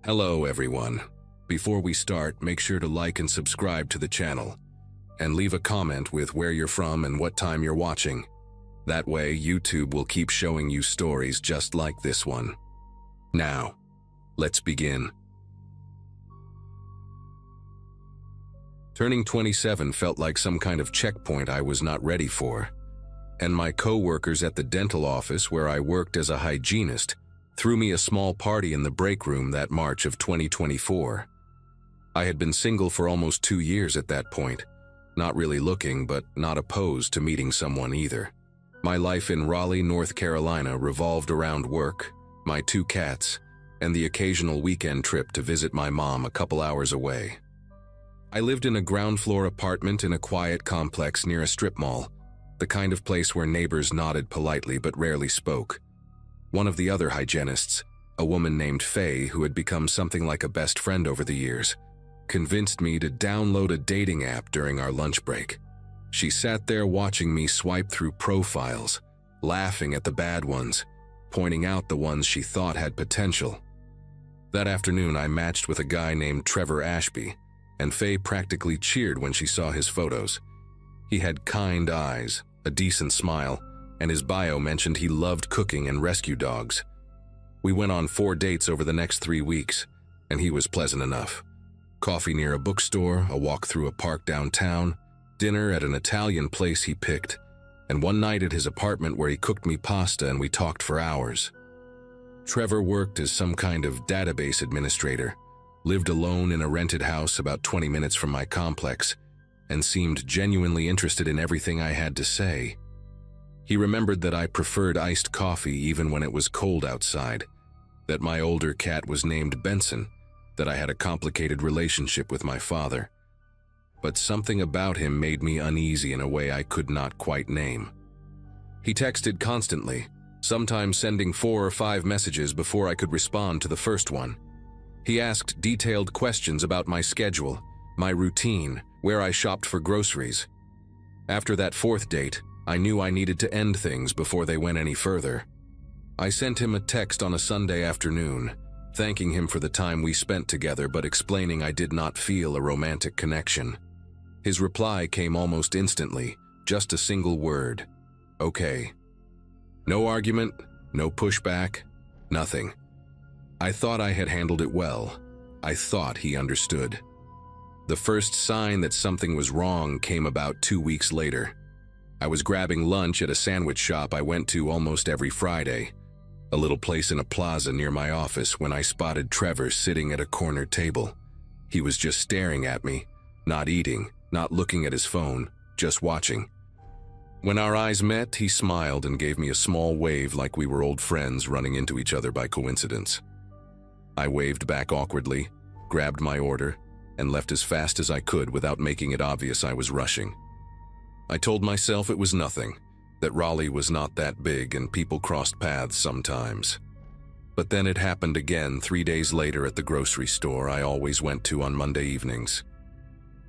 Hello everyone. Before we start, make sure to like and subscribe to the channel, and leave a comment with where you're from and what time you're watching. That way, YouTube will keep showing you stories just like this one. Now, let's begin. Turning 27 felt like some kind of checkpoint I was not ready for, and my co-workers at the dental office where I worked as a hygienist threw me a small party in the break room that March of 2024. I had been single for almost 2 years at that point, not really looking but not opposed to meeting someone either. My life in Raleigh, North Carolina revolved around work, my 2 cats, and the occasional weekend trip to visit my mom a couple hours away. I lived in a ground floor apartment in a quiet complex near a strip mall, the kind of place where neighbors nodded politely but rarely spoke. One of the other hygienists, a woman named Faye who had become something like a best friend over the years, convinced me to download a dating app during our lunch break. She sat there watching me swipe through profiles, laughing at the bad ones, pointing out the ones she thought had potential. That afternoon I matched with a guy named Trevor Ashby, and Faye practically cheered when she saw his photos. He had kind eyes, a decent smile, and his bio mentioned he loved cooking and rescue dogs. We went on 4 dates over the next 3 weeks, and he was pleasant enough. Coffee near a bookstore, a walk through a park downtown, dinner at an Italian place he picked, and one night at his apartment where he cooked me pasta and we talked for hours. Trevor worked as some kind of database administrator, lived alone in a rented house about 20 minutes from my complex, and seemed genuinely interested in everything I had to say. He remembered that I preferred iced coffee even when it was cold outside, that my older cat was named Benson, that I had a complicated relationship with my father. But something about him made me uneasy in a way I could not quite name. He texted constantly, sometimes sending 4 or 5 messages before I could respond to the first one. He asked detailed questions about my schedule, my routine, where I shopped for groceries. After that 4th date, I knew I needed to end things before they went any further. I sent him a text on a Sunday afternoon, thanking him for the time we spent together but explaining I did not feel a romantic connection. His reply came almost instantly, just a single word: okay. No argument, no pushback, nothing. I thought I had handled it well. I thought he understood. The first sign that something was wrong came about 2 weeks later. I was grabbing lunch at a sandwich shop I went to almost every Friday, a little place in a plaza near my office, when I spotted Trevor sitting at a corner table. He was just staring at me, not eating, not looking at his phone, just watching. When our eyes met, he smiled and gave me a small wave like we were old friends running into each other by coincidence. I waved back awkwardly, grabbed my order, and left as fast as I could without making it obvious I was rushing. I told myself it was nothing, that Raleigh was not that big and people crossed paths sometimes. But then it happened again 3 days later at the grocery store I always went to on Monday evenings.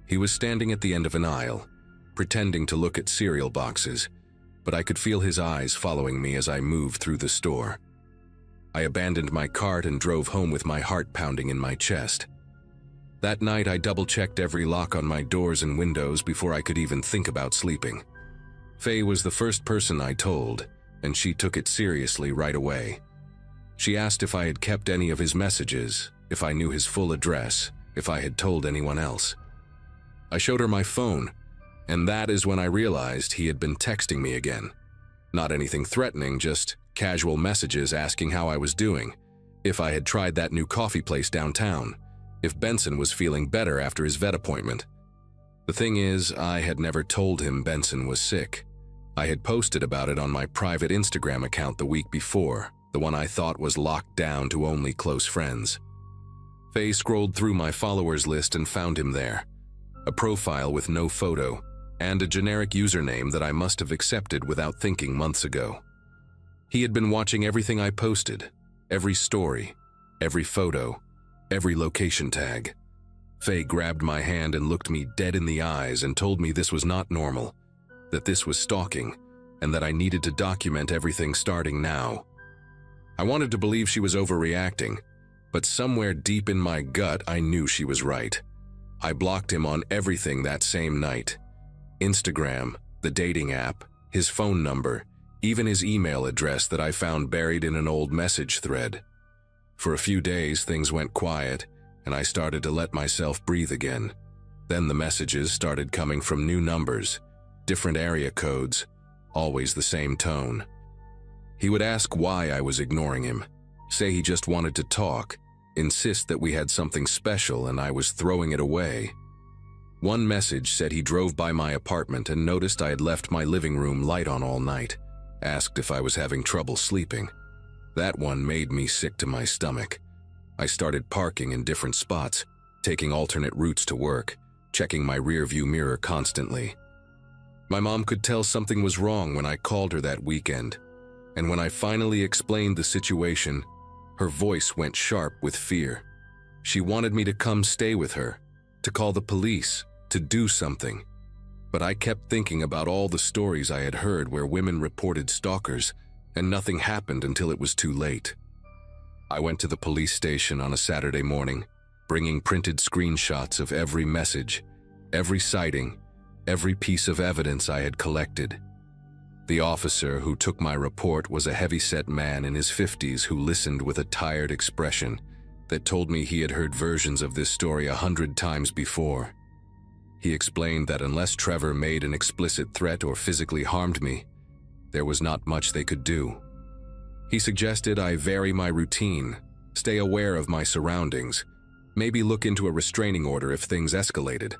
He was standing at the end of an aisle, pretending to look at cereal boxes, but I could feel his eyes following me as I moved through the store. I abandoned my cart and drove home with my heart pounding in my chest. That night I double-checked every lock on my doors and windows before I could even think about sleeping. Faye was the first person I told, and she took it seriously right away. She asked if I had kept any of his messages, if I knew his full address, if I had told anyone else. I showed her my phone, and that is when I realized he had been texting me again. Not anything threatening, just casual messages asking how I was doing, if I had tried that new coffee place downtown, if Benson was feeling better after his vet appointment. The thing is, I had never told him Benson was sick. I had posted about it on my private Instagram account the week before, the one I thought was locked down to only close friends. Faye scrolled through my followers list and found him there. A profile with no photo, and a generic username that I must have accepted without thinking months ago. He had been watching everything I posted, every story, every photo, every location tag. Faye grabbed my hand and looked me dead in the eyes and told me this was not normal, that this was stalking, and that I needed to document everything starting now. I wanted to believe she was overreacting, but somewhere deep in my gut I knew she was right. I blocked him on everything that same night. Instagram, the dating app, his phone number, even his email address that I found buried in an old message thread. For a few days things went quiet, and I started to let myself breathe again. Then the messages started coming from new numbers, different area codes, always the same tone. He would ask why I was ignoring him, say he just wanted to talk, insist that we had something special and I was throwing it away. One message said he drove by my apartment and noticed I had left my living room light on all night, asked if I was having trouble sleeping. That one made me sick to my stomach. I started parking in different spots, taking alternate routes to work, checking my rearview mirror constantly. My mom could tell something was wrong when I called her that weekend, and when I finally explained the situation, her voice went sharp with fear. She wanted me to come stay with her, to call the police, to do something. But I kept thinking about all the stories I had heard where women reported stalkers, and nothing happened until it was too late. I went to the police station on a Saturday morning, bringing printed screenshots of every message, every sighting, every piece of evidence I had collected. The officer who took my report was a heavy-set man in his 50s who listened with a tired expression that told me he had heard versions of this story 100 times before. He explained that unless Trevor made an explicit threat or physically harmed me, there was not much they could do. He suggested I vary my routine, stay aware of my surroundings, maybe look into a restraining order if things escalated.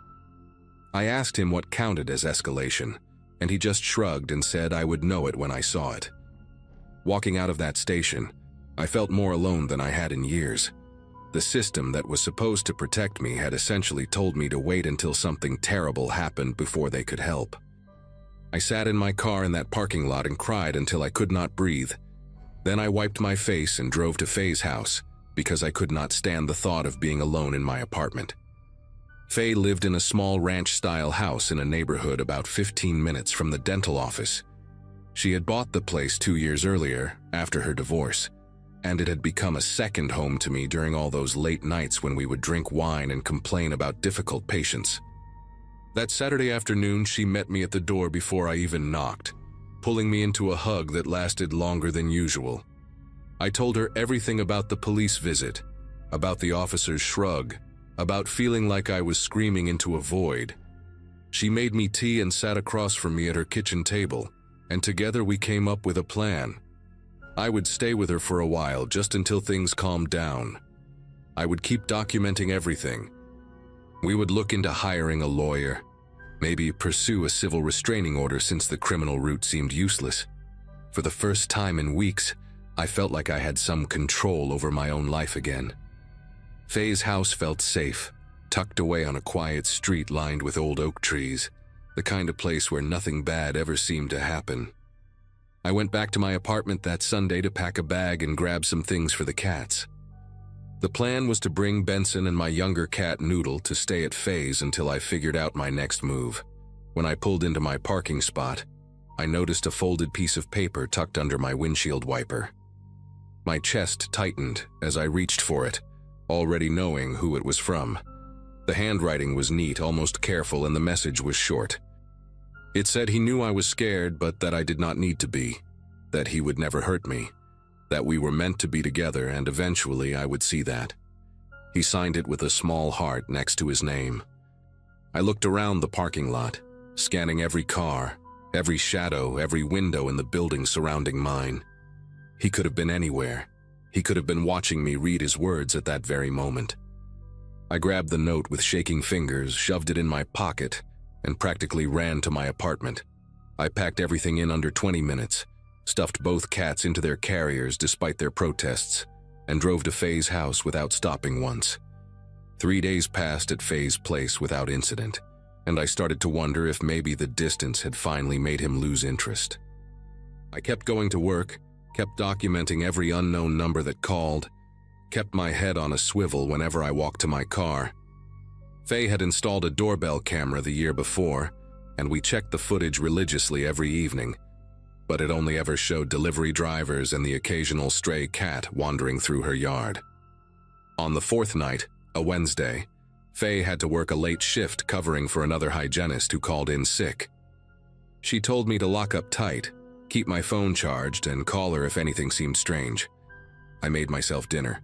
I asked him what counted as escalation, and he just shrugged and said I would know it when I saw it. Walking out of that station, I felt more alone than I had in years. The system that was supposed to protect me had essentially told me to wait until something terrible happened before they could help. I sat in my car in that parking lot and cried until I could not breathe. Then I wiped my face and drove to Faye's house because I could not stand the thought of being alone in my apartment. Faye lived in a small ranch-style house in a neighborhood about 15 minutes from the dental office. She had bought the place 2 years earlier, after her divorce, and it had become a second home to me during all those late nights when we would drink wine and complain about difficult patients. That Saturday afternoon, she met me at the door before I even knocked, pulling me into a hug that lasted longer than usual. I told her everything about the police visit, about the officer's shrug, about feeling like I was screaming into a void. She made me tea and sat across from me at her kitchen table, and together we came up with a plan. I would stay with her for a while, just until things calmed down. I would keep documenting everything. We would look into hiring a lawyer, maybe pursue a civil restraining order since the criminal route seemed useless. For the first time in weeks, I felt like I had some control over my own life again. Faye's house felt safe, tucked away on a quiet street lined with old oak trees, the kind of place where nothing bad ever seemed to happen. I went back to my apartment that Sunday to pack a bag and grab some things for the cats. The plan was to bring Benson and my younger cat Noodle to stay at Faye's until I figured out my next move. When I pulled into my parking spot, I noticed a folded piece of paper tucked under my windshield wiper. My chest tightened as I reached for it, already knowing who it was from. The handwriting was neat, almost careful, and the message was short. It said he knew I was scared, but that I did not need to be, that he would never hurt me, that we were meant to be together and eventually I would see that. He signed it with a small heart next to his name. I looked around the parking lot, scanning every car, every shadow, every window in the building surrounding mine. He could have been anywhere. He could have been watching me read his words at that very moment. I grabbed the note with shaking fingers, shoved it in my pocket, and practically ran to my apartment. I packed everything in under 20 minutes, stuffed both cats into their carriers despite their protests, and drove to Faye's house without stopping once. 3 days passed at Faye's place without incident, and I started to wonder if maybe the distance had finally made him lose interest. I kept going to work, kept documenting every unknown number that called, kept my head on a swivel whenever I walked to my car. Faye had installed a doorbell camera the year before, and we checked the footage religiously every evening, but it only ever showed delivery drivers and the occasional stray cat wandering through her yard. On the fourth night, a Wednesday, Faye had to work a late shift covering for another hygienist who called in sick. She told me to lock up tight, keep my phone charged, and call her if anything seemed strange. I made myself dinner,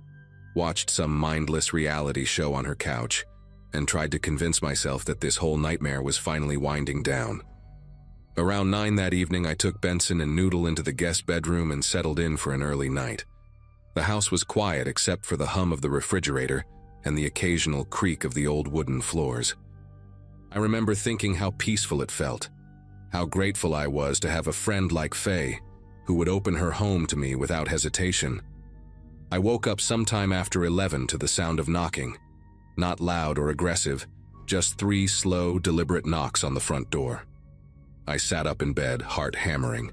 watched some mindless reality show on her couch, and tried to convince myself that this whole nightmare was finally winding down. Around 9 that evening, I took Benson and Noodle into the guest bedroom and settled in for an early night. The house was quiet except for the hum of the refrigerator and the occasional creak of the old wooden floors. I remember thinking how peaceful it felt, how grateful I was to have a friend like Faye, who would open her home to me without hesitation. I woke up sometime after 11 to the sound of knocking. Not loud or aggressive, just 3 slow, deliberate knocks on the front door. I sat up in bed, heart hammering,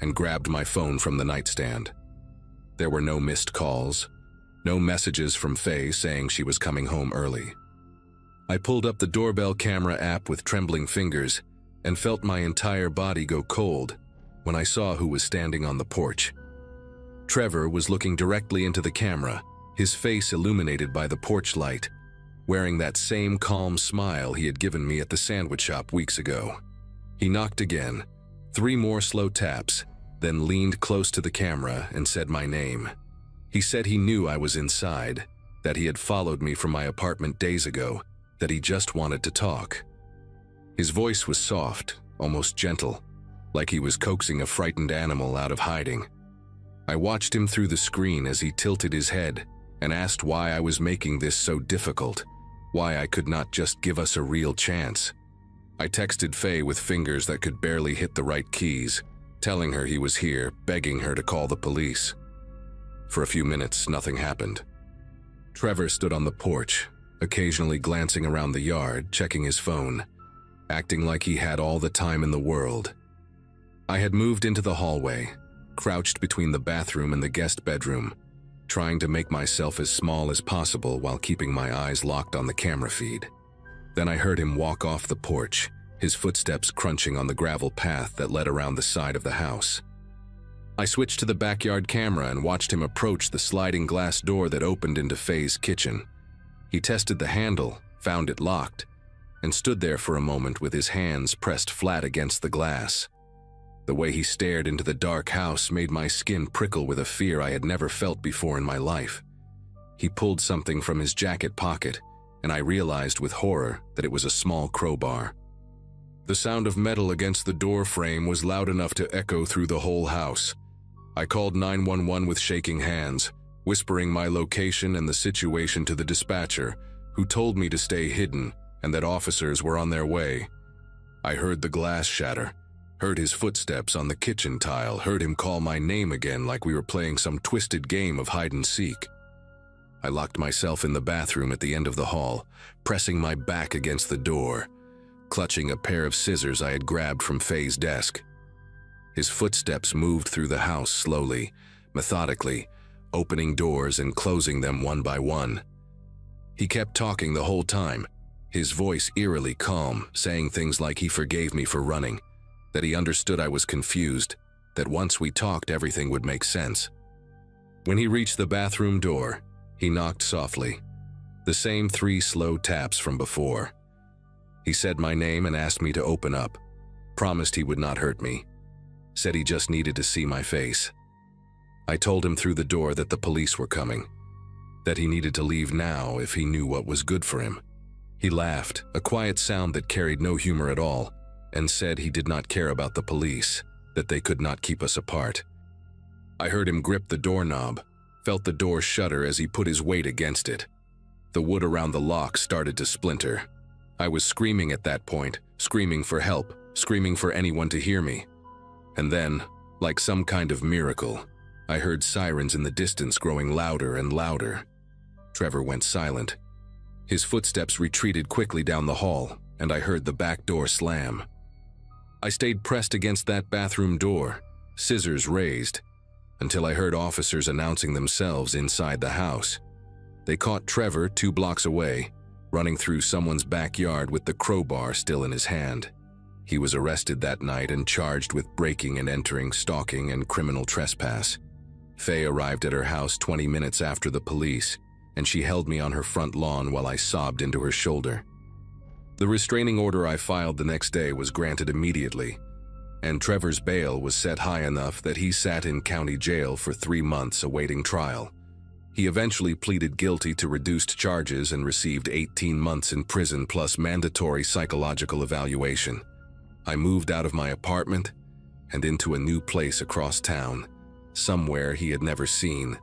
and grabbed my phone from the nightstand. There were no missed calls, no messages from Faye saying she was coming home early. I pulled up the doorbell camera app with trembling fingers and felt my entire body go cold when I saw who was standing on the porch. Trevor was looking directly into the camera, his face illuminated by the porch light, wearing that same calm smile he had given me at the sandwich shop weeks ago. He knocked again, 3 more slow taps, then leaned close to the camera and said my name. He said he knew I was inside, that he had followed me from my apartment days ago, that he just wanted to talk. His voice was soft, almost gentle, like he was coaxing a frightened animal out of hiding. I watched him through the screen as he tilted his head and asked why I was making this so difficult, why I could not just give us a real chance. I texted Faye with fingers that could barely hit the right keys, telling her he was here, begging her to call the police. For a few minutes, nothing happened. Trevor stood on the porch, occasionally glancing around the yard, checking his phone, acting like he had all the time in the world. I had moved into the hallway, crouched between the bathroom and the guest bedroom, trying to make myself as small as possible while keeping my eyes locked on the camera feed. Then I heard him walk off the porch, his footsteps crunching on the gravel path that led around the side of the house. I switched to the backyard camera and watched him approach the sliding glass door that opened into Faye's kitchen. He tested the handle, found it locked, and stood there for a moment with his hands pressed flat against the glass. The way he stared into the dark house made my skin prickle with a fear I had never felt before in my life. He pulled something from his jacket pocket, and I realized with horror that it was a small crowbar. The sound of metal against the door frame was loud enough to echo through the whole house. I called 911 with shaking hands, whispering my location and the situation to the dispatcher, who told me to stay hidden and that officers were on their way. I heard the glass shatter, heard his footsteps on the kitchen tile, heard him call my name again like we were playing some twisted game of hide and seek. I locked myself in the bathroom at the end of the hall, pressing my back against the door, clutching a pair of scissors I had grabbed from Faye's desk. His footsteps moved through the house slowly, methodically, opening doors and closing them one by one. He kept talking the whole time, his voice eerily calm, saying things like he forgave me for running, that he understood I was confused, that once we talked everything would make sense. When he reached the bathroom door, he knocked softly, the same 3 slow taps from before. He said my name and asked me to open up, promised he would not hurt me, said he just needed to see my face. I told him through the door that the police were coming, that he needed to leave now if he knew what was good for him. He laughed, a quiet sound that carried no humor at all, and said he did not care about the police, that they could not keep us apart. I heard him grip the doorknob, felt the door shudder as he put his weight against it. The wood around the lock started to splinter. I was screaming at that point, screaming for help, screaming for anyone to hear me. And then, like some kind of miracle, I heard sirens in the distance growing louder and louder. Trevor went silent. His footsteps retreated quickly down the hall, and I heard the back door slam. I stayed pressed against that bathroom door, scissors raised, until I heard officers announcing themselves inside the house. They caught Trevor 2 blocks away, running through someone's backyard with the crowbar still in his hand. He was arrested that night and charged with breaking and entering, stalking, and criminal trespass. Faye arrived at her house 20 minutes after the police, and she held me on her front lawn while I sobbed into her shoulder. The restraining order I filed the next day was granted immediately, and Trevor's bail was set high enough that he sat in county jail for 3 months awaiting trial. He eventually pleaded guilty to reduced charges and received 18 months in prison plus mandatory psychological evaluation. I moved out of my apartment and into a new place across town, somewhere he had never seen,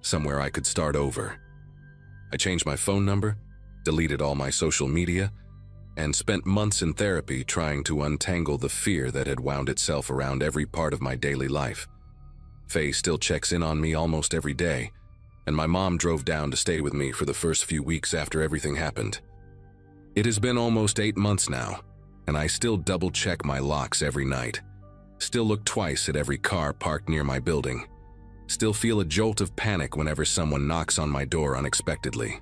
somewhere I could start over. I changed my phone number, deleted all my social media, and spent months in therapy trying to untangle the fear that had wound itself around every part of my daily life. Faye still checks in on me almost every day, and my mom drove down to stay with me for the first few weeks after everything happened. It has been almost 8 months now, and I still double-check my locks every night, still look twice at every car parked near my building, still feel a jolt of panic whenever someone knocks on my door unexpectedly.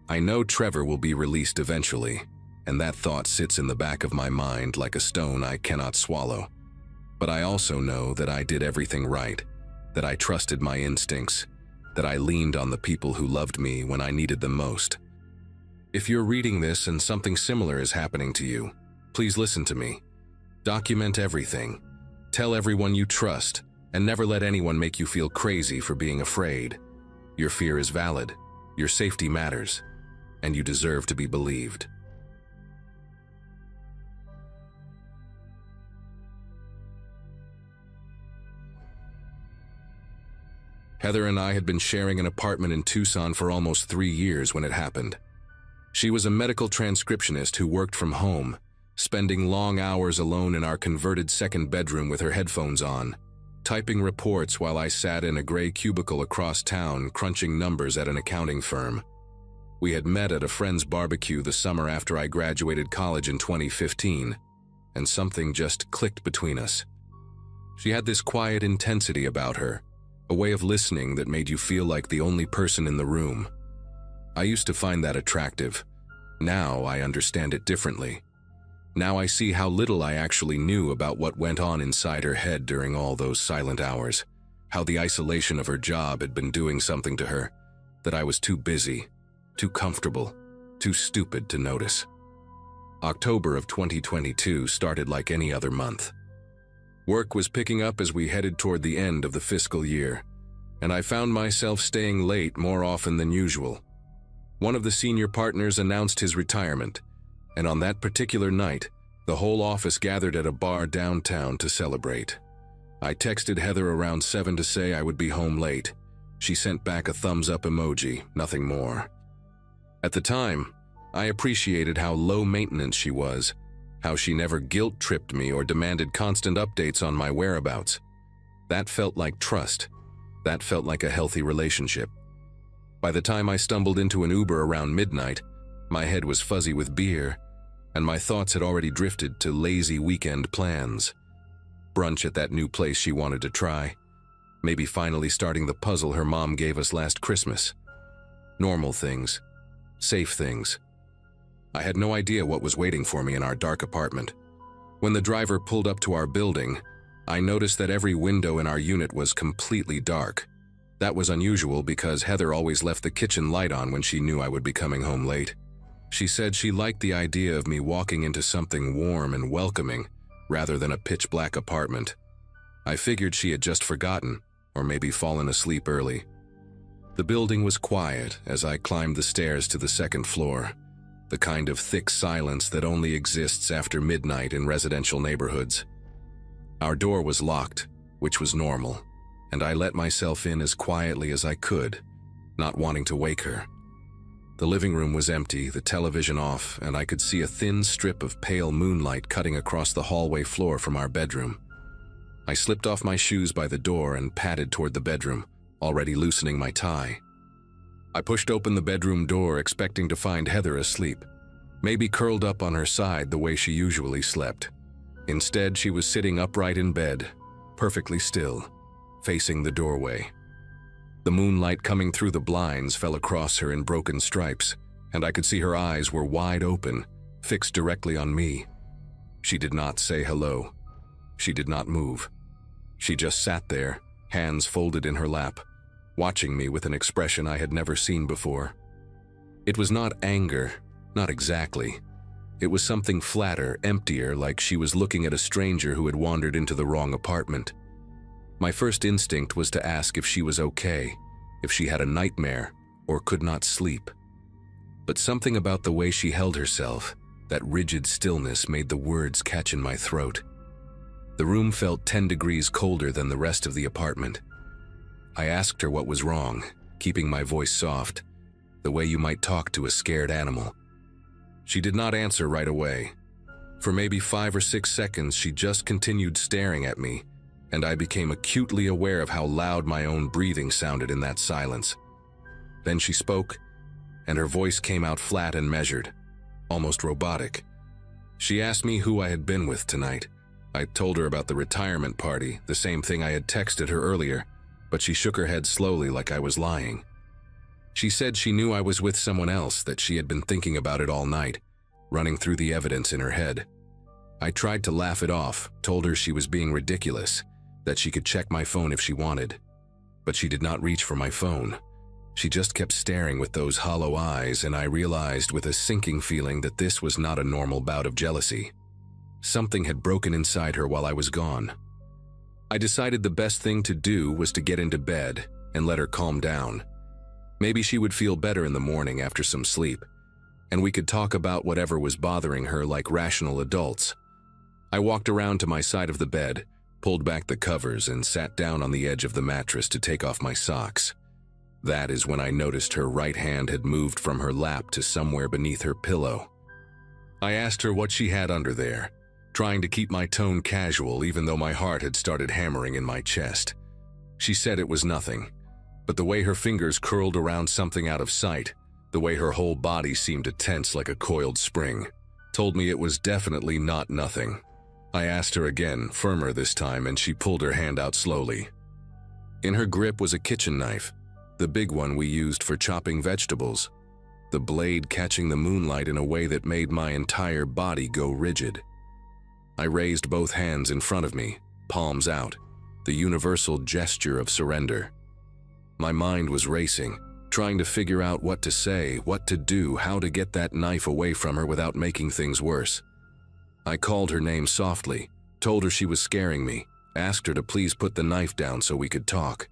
I know Trevor will be released eventually, and that thought sits in the back of my mind like a stone I cannot swallow. But I also know that I did everything right, that I trusted my instincts, that I leaned on the people who loved me when I needed them most. If you're reading this and something similar is happening to you, please listen to me. Document everything. Tell everyone you trust, and never let anyone make you feel crazy for being afraid. Your fear is valid, your safety matters, and you deserve to be believed. Heather and I had been sharing an apartment in Tucson for almost 3 years when it happened. She was a medical transcriptionist who worked from home, spending long hours alone in our converted second bedroom with her headphones on, typing reports while I sat in a gray cubicle across town crunching numbers at an accounting firm. We had met at a friend's barbecue the summer after I graduated college in 2015, and something just clicked between us. She had this quiet intensity about her, a way of listening that made you feel like the only person in the room. I used to find that attractive. Now I understand it differently. Now I see how little I actually knew about what went on inside her head during all those silent hours, how the isolation of her job had been doing something to her, that I was too busy, too comfortable, too stupid to notice. October of 2022 started like any other month. Work was picking up as we headed toward the end of the fiscal year, and I found myself staying late more often than usual. One of the senior partners announced his retirement, and on that particular night, the whole office gathered at a bar downtown to celebrate. I texted Heather around 7 to say I would be home late. She sent back a thumbs-up emoji, nothing more. At the time, I appreciated how low maintenance she was, how she never guilt-tripped me or demanded constant updates on my whereabouts. That felt like trust. That felt like a healthy relationship. By the time I stumbled into an Uber around midnight, my head was fuzzy with beer, and my thoughts had already drifted to lazy weekend plans. Brunch at that new place she wanted to try. Maybe finally starting the puzzle her mom gave us last Christmas. Normal things. Safe things. I had no idea what was waiting for me in our dark apartment. When the driver pulled up to our building, I noticed that every window in our unit was completely dark. That was unusual because Heather always left the kitchen light on when she knew I would be coming home late. She said she liked the idea of me walking into something warm and welcoming rather than a pitch-black apartment. I figured she had just forgotten, or maybe fallen asleep early. The building was quiet as I climbed the stairs to the second floor. The kind of thick silence that only exists after midnight in residential neighborhoods. Our door was locked, which was normal, and I let myself in as quietly as I could, not wanting to wake her. The living room was empty, the television off, and I could see a thin strip of pale moonlight cutting across the hallway floor from our bedroom. I slipped off my shoes by the door and padded toward the bedroom, already loosening my tie. I pushed open the bedroom door, expecting to find Heather asleep, maybe curled up on her side the way she usually slept. Instead, she was sitting upright in bed, perfectly still, facing the doorway. The moonlight coming through the blinds fell across her in broken stripes, and I could see her eyes were wide open, fixed directly on me. She did not say hello. She did not move. She just sat there, hands folded in her lap, watching me with an expression I had never seen before. It was not anger, not exactly. It was something flatter, emptier, like she was looking at a stranger who had wandered into the wrong apartment. My first instinct was to ask if she was okay, if she had a nightmare, or could not sleep. But something about the way she held herself, that rigid stillness, made the words catch in my throat. The room felt 10 degrees colder than the rest of the apartment. I asked her what was wrong, keeping my voice soft, the way you might talk to a scared animal. She did not answer right away. For maybe 5 or 6 seconds, she just continued staring at me, and I became acutely aware of how loud my own breathing sounded in that silence. Then she spoke, and her voice came out flat and measured, almost robotic. She asked me who I had been with tonight. I told her about the retirement party, the same thing I had texted her earlier, but she shook her head slowly like I was lying. She said she knew I was with someone else, that she had been thinking about it all night, running through the evidence in her head. I tried to laugh it off, told her she was being ridiculous, that she could check my phone if she wanted. But she did not reach for my phone. She just kept staring with those hollow eyes, and I realized with a sinking feeling that this was not a normal bout of jealousy. Something had broken inside her while I was gone. I decided the best thing to do was to get into bed and let her calm down. Maybe she would feel better in the morning after some sleep, and we could talk about whatever was bothering her like rational adults. I walked around to my side of the bed, pulled back the covers, and sat down on the edge of the mattress to take off my socks. That is when I noticed her right hand had moved from her lap to somewhere beneath her pillow. I asked her what she had under there, trying to keep my tone casual even though my heart had started hammering in my chest. She said it was nothing, but the way her fingers curled around something out of sight, the way her whole body seemed to tense like a coiled spring, told me it was definitely not nothing. I asked her again, firmer this time, and she pulled her hand out slowly. In her grip was a kitchen knife, the big one we used for chopping vegetables, the blade catching the moonlight in a way that made my entire body go rigid. I raised both hands in front of me, palms out, the universal gesture of surrender. My mind was racing, trying to figure out what to say, what to do, how to get that knife away from her without making things worse. I called her name softly, told her she was scaring me, asked her to please put the knife down so we could talk.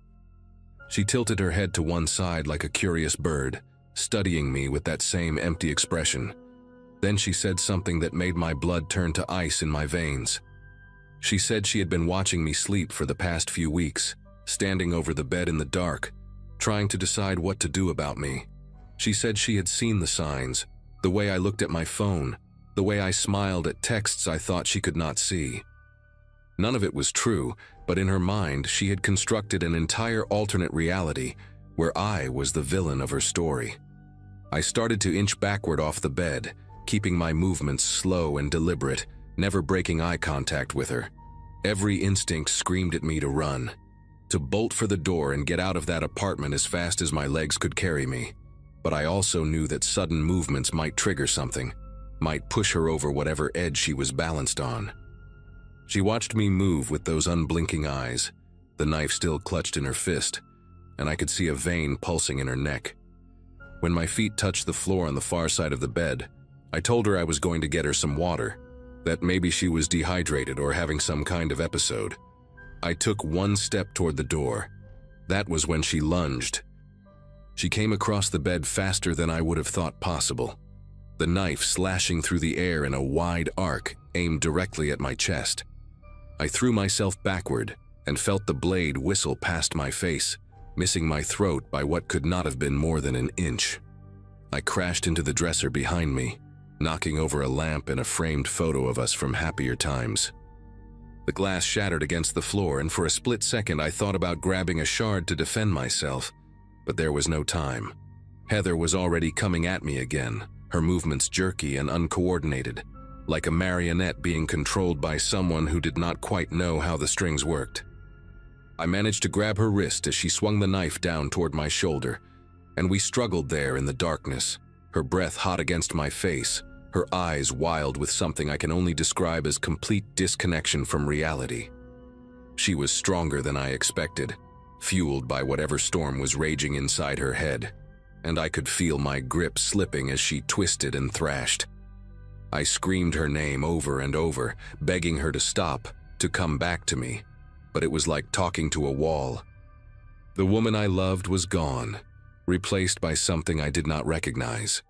She tilted her head to one side like a curious bird, studying me with that same empty expression. Then she said something that made my blood turn to ice in my veins. She said she had been watching me sleep for the past few weeks, standing over the bed in the dark, trying to decide what to do about me. She said she had seen the signs, the way I looked at my phone, the way I smiled at texts I thought she could not see. None of it was true, but in her mind she had constructed an entire alternate reality where I was the villain of her story. I started to inch backward off the bed, keeping my movements slow and deliberate, never breaking eye contact with her. Every instinct screamed at me to run, to bolt for the door and get out of that apartment as fast as my legs could carry me. But I also knew that sudden movements might trigger something, might push her over whatever edge she was balanced on. She watched me move with those unblinking eyes, the knife still clutched in her fist, and I could see a vein pulsing in her neck. When my feet touched the floor on the far side of the bed, I told her I was going to get her some water, that maybe she was dehydrated or having some kind of episode. I took one step toward the door. That was when she lunged. She came across the bed faster than I would have thought possible, the knife slashing through the air in a wide arc aimed directly at my chest. I threw myself backward and felt the blade whistle past my face, missing my throat by what could not have been more than an inch. I crashed into the dresser behind me, knocking over a lamp and a framed photo of us from happier times. The glass shattered against the floor, and for a split second I thought about grabbing a shard to defend myself, but there was no time. Heather was already coming at me again, her movements jerky and uncoordinated, like a marionette being controlled by someone who did not quite know how the strings worked. I managed to grab her wrist as she swung the knife down toward my shoulder, and we struggled there in the darkness, her breath hot against my face, her eyes wild with something I can only describe as complete disconnection from reality. She was stronger than I expected, fueled by whatever storm was raging inside her head, and I could feel my grip slipping as she twisted and thrashed. I screamed her name over and over, begging her to stop, to come back to me, but it was like talking to a wall. The woman I loved was gone, replaced by something I did not recognize.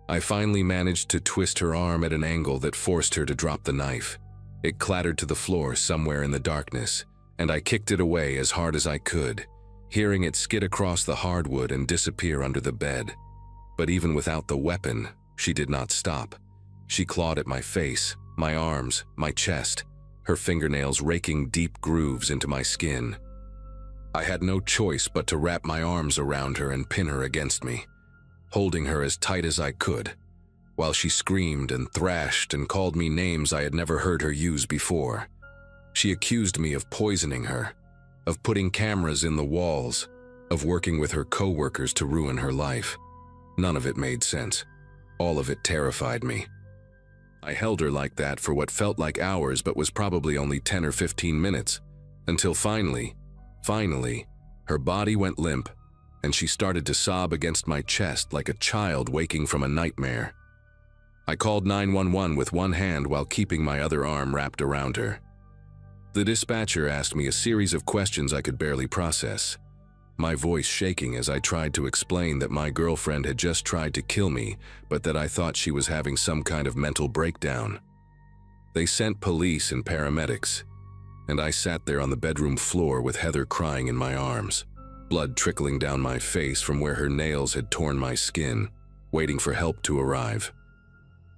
I finally managed to twist her arm at an angle that forced her to drop the knife. It clattered to the floor somewhere in the darkness, and I kicked it away as hard as I could, hearing it skid across the hardwood and disappear under the bed. But even without the weapon, she did not stop. She clawed at my face, my arms, my chest, her fingernails raking deep grooves into my skin. I had no choice but to wrap my arms around her and pin her against me, holding her as tight as I could, while she screamed and thrashed and called me names I had never heard her use before. She accused me of poisoning her, of putting cameras in the walls, of working with her co-workers to ruin her life. None of it made sense. All of it terrified me. I held her like that for what felt like hours but was probably only 10 or 15 minutes, until finally, her body went limp, and she started to sob against my chest like a child waking from a nightmare. I called 911 with one hand while keeping my other arm wrapped around her. The dispatcher asked me a series of questions I could barely process, my voice shaking as I tried to explain that my girlfriend had just tried to kill me, but that I thought she was having some kind of mental breakdown. They sent police and paramedics, and I sat there on the bedroom floor with Heather crying in my arms, blood trickling down my face from where her nails had torn my skin, waiting for help to arrive.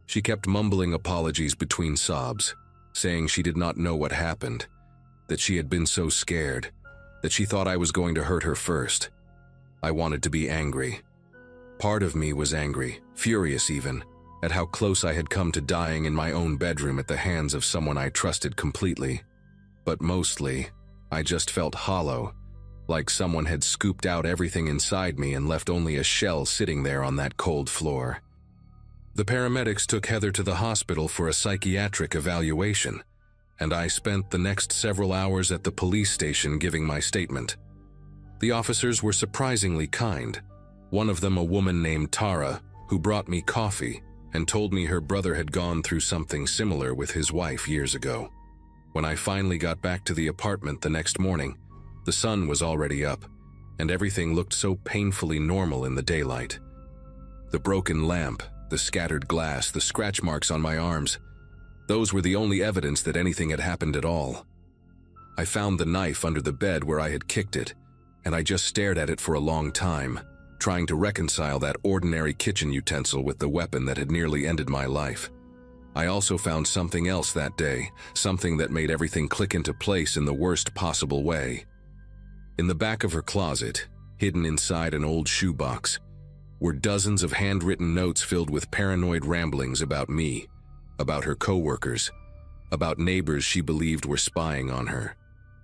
She kept mumbling apologies between sobs, saying she did not know what happened, that she had been so scared, that she thought I was going to hurt her first. I wanted to be angry. Part of me was angry, furious even, at how close I had come to dying in my own bedroom at the hands of someone I trusted completely. But mostly, I just felt hollow, like someone had scooped out everything inside me and left only a shell sitting there on that cold floor. The paramedics took Heather to the hospital for a psychiatric evaluation, and I spent the next several hours at the police station giving my statement. The officers were surprisingly kind, one of them a woman named Tara, who brought me coffee and told me her brother had gone through something similar with his wife years ago. When I finally got back to the apartment the next morning, the sun was already up, and everything looked so painfully normal in the daylight. The broken lamp, the scattered glass, the scratch marks on my arms, those were the only evidence that anything had happened at all. I found the knife under the bed where I had kicked it, and I just stared at it for a long time, trying to reconcile that ordinary kitchen utensil with the weapon that had nearly ended my life. I also found something else that day, something that made everything click into place in the worst possible way. In the back of her closet, hidden inside an old shoebox, were dozens of handwritten notes filled with paranoid ramblings about me, about her co-workers, about neighbors she believed were spying on her.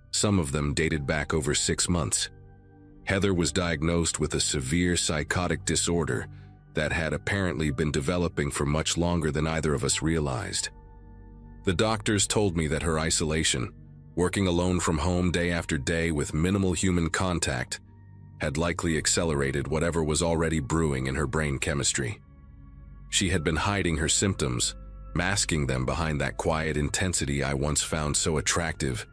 Some of them dated back over 6 months. Heather was diagnosed with a severe psychotic disorder that had apparently been developing for much longer than either of us realized. The doctors told me that her isolation, working alone from home day after day with minimal human contact, had likely accelerated whatever was already brewing in her brain chemistry. She had been hiding her symptoms, masking them behind that quiet intensity I once found so attractive,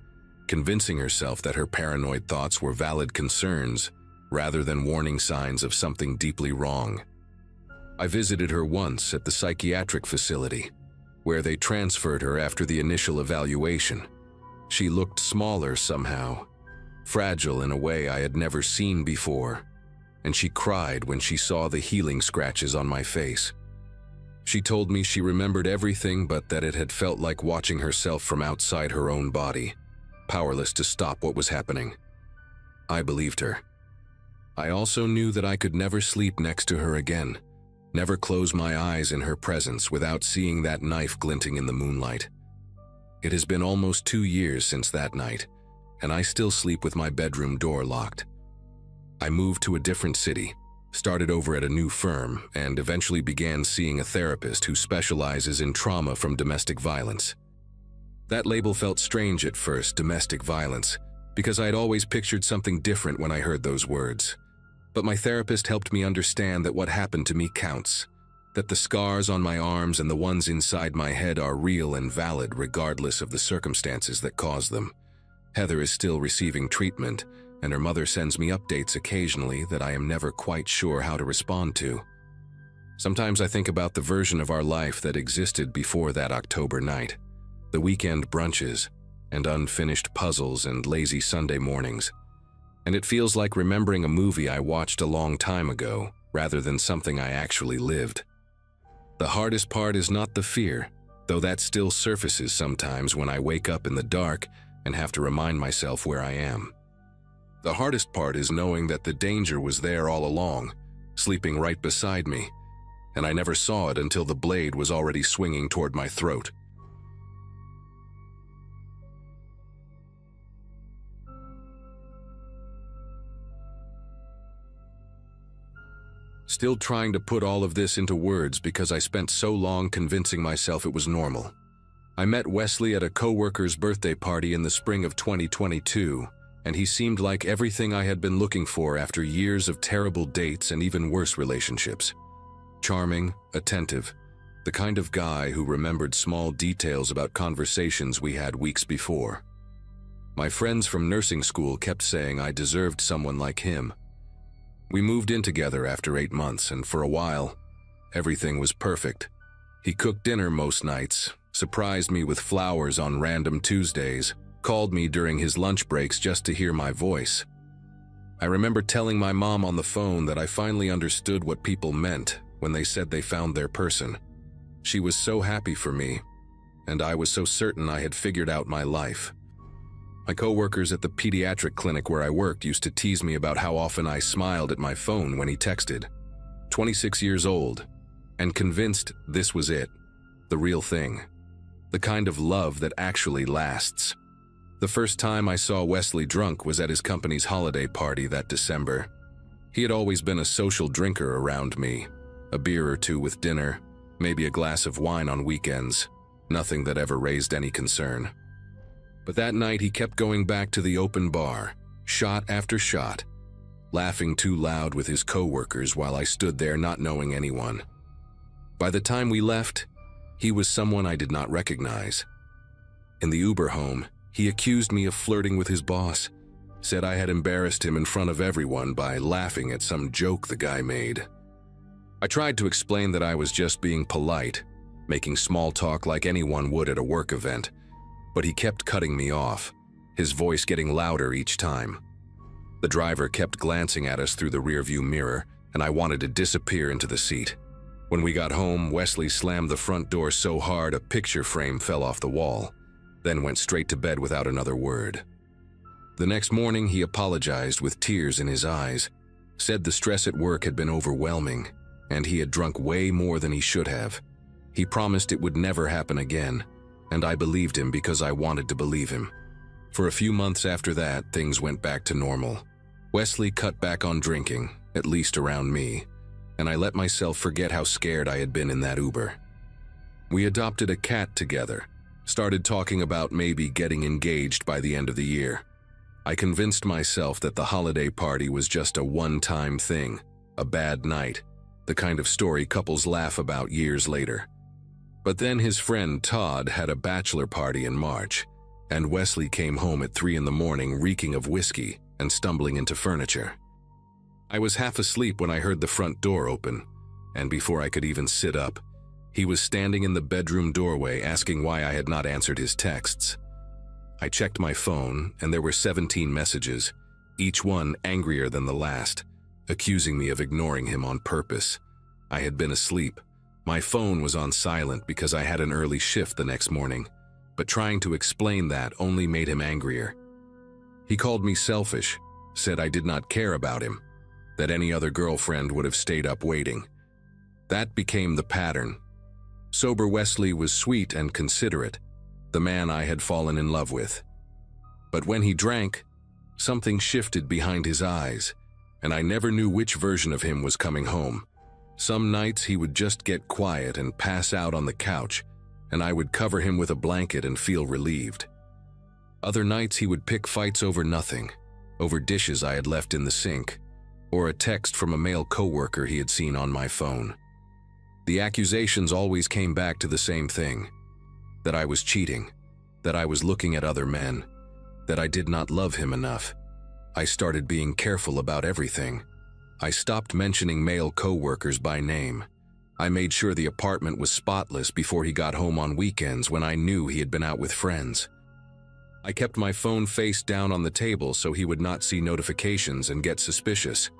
convincing herself that her paranoid thoughts were valid concerns rather than warning signs of something deeply wrong. I visited her once at the psychiatric facility, where they transferred her after the initial evaluation. She looked smaller somehow, fragile in a way I had never seen before, and she cried when she saw the healing scratches on my face. She told me she remembered everything but that it had felt like watching herself from outside her own body, powerless to stop what was happening. I believed her. I also knew that I could never sleep next to her again, never close my eyes in her presence without seeing that knife glinting in the moonlight. It has been almost 2 years since that night, and I still sleep with my bedroom door locked. I moved to a different city, started over at a new firm, and eventually began seeing a therapist who specializes in trauma from domestic violence. That label felt strange at first, domestic violence, because I had always pictured something different when I heard those words. But my therapist helped me understand that what happened to me counts, that the scars on my arms and the ones inside my head are real and valid regardless of the circumstances that caused them. Heather is still receiving treatment, and her mother sends me updates occasionally that I am never quite sure how to respond to. Sometimes I think about the version of our life that existed before that October night, the weekend brunches, and unfinished puzzles and lazy Sunday mornings. And it feels like remembering a movie I watched a long time ago, rather than something I actually lived. The hardest part is not the fear, though that still surfaces sometimes when I wake up in the dark and have to remind myself where I am. The hardest part is knowing that the danger was there all along, sleeping right beside me, and I never saw it until the blade was already swinging toward my throat. Still trying to put all of this into words because I spent so long convincing myself it was normal. I met Wesley at a coworker's birthday party in the spring of 2022, and he seemed like everything I had been looking for after years of terrible dates and even worse relationships. Charming, attentive, the kind of guy who remembered small details about conversations we had weeks before. My friends from nursing school kept saying I deserved someone like him. We moved in together after 8 months, and for a while, everything was perfect. He cooked dinner most nights, surprised me with flowers on random Tuesdays, called me during his lunch breaks just to hear my voice. I remember telling my mom on the phone that I finally understood what people meant when they said they found their person. She was so happy for me, and I was so certain I had figured out my life. My coworkers at the pediatric clinic where I worked used to tease me about how often I smiled at my phone when he texted. 26 years old, and convinced this was it, the real thing, the kind of love that actually lasts. The first time I saw Wesley drunk was at his company's holiday party that December. He had always been a social drinker around me, a beer or two with dinner, maybe a glass of wine on weekends, nothing that ever raised any concern. But that night he kept going back to the open bar, shot after shot, laughing too loud with his coworkers while I stood there not knowing anyone. By the time we left, he was someone I did not recognize. In the Uber home, he accused me of flirting with his boss, said I had embarrassed him in front of everyone by laughing at some joke the guy made. I tried to explain that I was just being polite, making small talk like anyone would at a work event, but he kept cutting me off, his voice getting louder each time. The driver kept glancing at us through the rearview mirror, and I wanted to disappear into the seat. When we got home, Wesley slammed the front door so hard a picture frame fell off the wall, then went straight to bed without another word. The next morning, he apologized with tears in his eyes, said the stress at work had been overwhelming, and he had drunk way more than he should have. He promised it would never happen again, and I believed him because I wanted to believe him. For a few months after that, things went back to normal. Wesley cut back on drinking, at least around me, and I let myself forget how scared I had been in that Uber. We adopted a cat together, started talking about maybe getting engaged by the end of the year. I convinced myself that the holiday party was just a one-time thing, a bad night, the kind of story couples laugh about years later. But then his friend Todd had a bachelor party in March, and Wesley came home at 3 in the morning reeking of whiskey and stumbling into furniture. I was half asleep when I heard the front door open, and before I could even sit up, he was standing in the bedroom doorway asking why I had not answered his texts. I checked my phone, and there were 17 messages, each one angrier than the last, accusing me of ignoring him on purpose. I had been asleep. My phone was on silent because I had an early shift the next morning, but trying to explain that only made him angrier. He called me selfish, said I did not care about him, that any other girlfriend would have stayed up waiting. That became the pattern. Sober Wesley was sweet and considerate, the man I had fallen in love with. But when he drank, something shifted behind his eyes, and I never knew which version of him was coming home. Some nights he would just get quiet and pass out on the couch, and I would cover him with a blanket and feel relieved. Other nights he would pick fights over nothing, over dishes I had left in the sink, or a text from a male coworker he had seen on my phone. The accusations always came back to the same thing: that I was cheating, that I was looking at other men, that I did not love him enough. I started being careful about everything. I stopped mentioning male coworkers by name. I made sure the apartment was spotless before he got home on weekends when I knew he had been out with friends. I kept my phone face down on the table so he would not see notifications and get suspicious.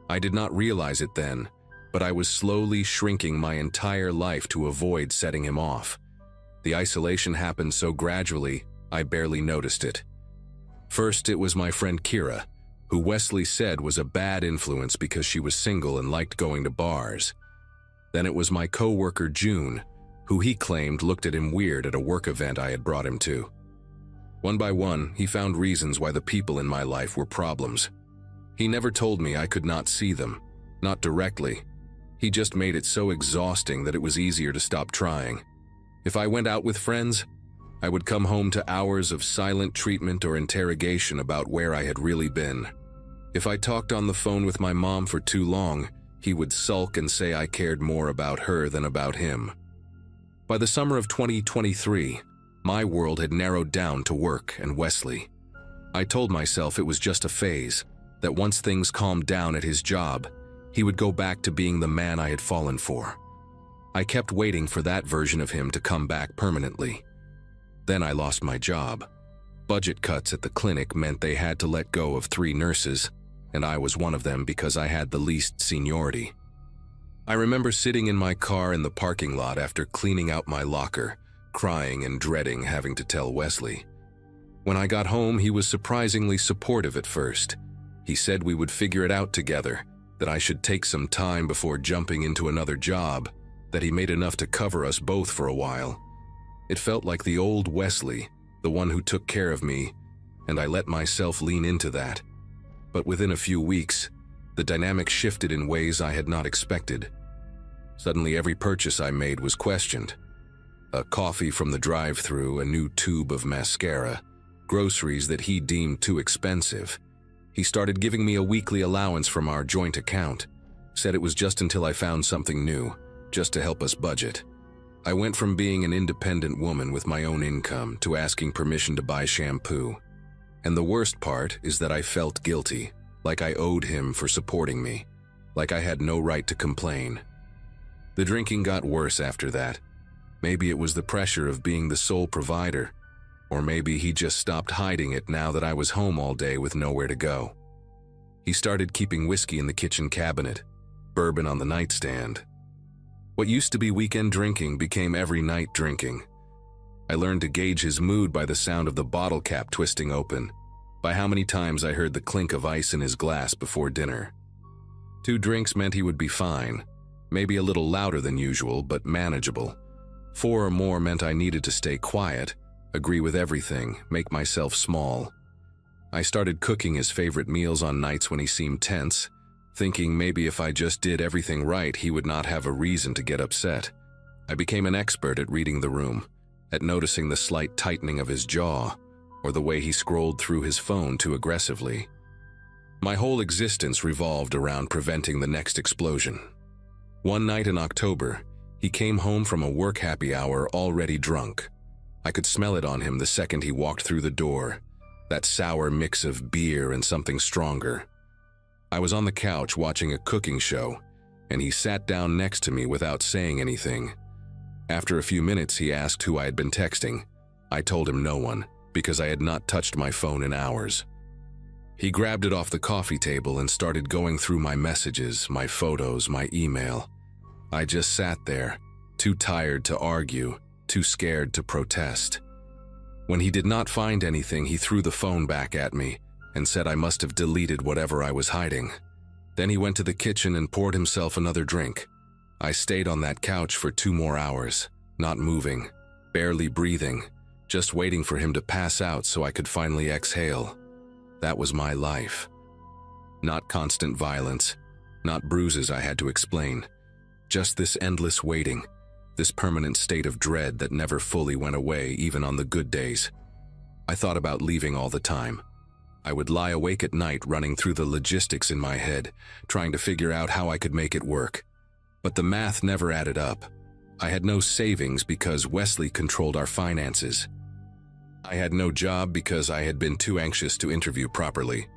I did not realize it then, but I was slowly shrinking my entire life to avoid setting him off. The isolation happened so gradually, I barely noticed it. First, it was my friend Kira, who Wesley said was a bad influence because she was single and liked going to bars. Then it was my coworker June, who he claimed looked at him weird at a work event I had brought him to. One by one, he found reasons why the people in my life were problems. He never told me I could not see them, not directly. He just made it so exhausting that it was easier to stop trying. If I went out with friends, I would come home to hours of silent treatment or interrogation about where I had really been. If I talked on the phone with my mom for too long, he would sulk and say I cared more about her than about him. By the summer of 2023, my world had narrowed down to work and Wesley. I told myself it was just a phase, that once things calmed down at his job, he would go back to being the man I had fallen for. I kept waiting for that version of him to come back permanently. Then I lost my job. Budget cuts at the clinic meant they had to let go of 3 nurses, and I was one of them because I had the least seniority. I remember sitting in my car in the parking lot after cleaning out my locker, crying and dreading having to tell Wesley. When I got home, he was surprisingly supportive at first. He said we would figure it out together, that I should take some time before jumping into another job, that he made enough to cover us both for a while. It felt like the old Wesley, the one who took care of me, and I let myself lean into that. But within a few weeks, the dynamic shifted in ways I had not expected. Suddenly every purchase I made was questioned. A coffee from the drive-thru, a new tube of mascara, groceries that he deemed too expensive. He started giving me a weekly allowance from our joint account, said it was just until I found something new, just to help us budget. I went from being an independent woman with my own income to asking permission to buy shampoo. And the worst part is that I felt guilty, like I owed him for supporting me, like I had no right to complain. The drinking got worse after that. Maybe it was the pressure of being the sole provider, or maybe he just stopped hiding it now that I was home all day with nowhere to go. He started keeping whiskey in the kitchen cabinet, bourbon on the nightstand. What used to be weekend drinking became every night drinking. I learned to gauge his mood by the sound of the bottle cap twisting open, by how many times I heard the clink of ice in his glass before dinner. 2 drinks meant he would be fine, maybe a little louder than usual, but manageable. 4 or more meant I needed to stay quiet, agree with everything, make myself small. I started cooking his favorite meals on nights when he seemed tense, thinking maybe if I just did everything right, he would not have a reason to get upset. I became an expert at reading the room, at noticing the slight tightening of his jaw, or the way he scrolled through his phone too aggressively. My whole existence revolved around preventing the next explosion. One night in October, he came home from a work happy hour already drunk. I could smell it on him the second he walked through the door, that sour mix of beer and something stronger. I was on the couch watching a cooking show, and he sat down next to me without saying anything. After a few minutes, he asked who I had been texting. I told him no one, because I had not touched my phone in hours. He grabbed it off the coffee table and started going through my messages, my photos, my email. I just sat there, too tired to argue, too scared to protest. When he did not find anything, he threw the phone back at me and said I must have deleted whatever I was hiding. Then he went to the kitchen and poured himself another drink. I stayed on that couch for 2 more hours, not moving, barely breathing, just waiting for him to pass out so I could finally exhale. That was my life. Not constant violence, not bruises I had to explain, just this endless waiting, this permanent state of dread that never fully went away even on the good days. I thought about leaving all the time. I would lie awake at night running through the logistics in my head, trying to figure out how I could make it work. But the math never added up. I had no savings because Wesley controlled our finances. I had no job because I had been too anxious to interview properly,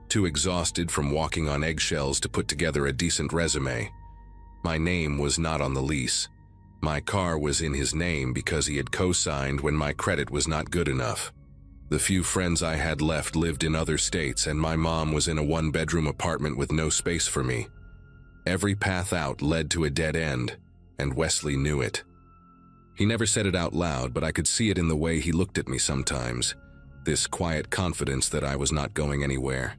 too exhausted from walking on eggshells to put together a decent resume. My name was not on the lease. My car was in his name because he had co-signed when my credit was not good enough. The few friends I had left lived in other states, and my mom was in a one-bedroom apartment with no space for me. Every path out led to a dead end, and Wesley knew it. He never said it out loud, but I could see it in the way he looked at me sometimes, this quiet confidence that I was not going anywhere.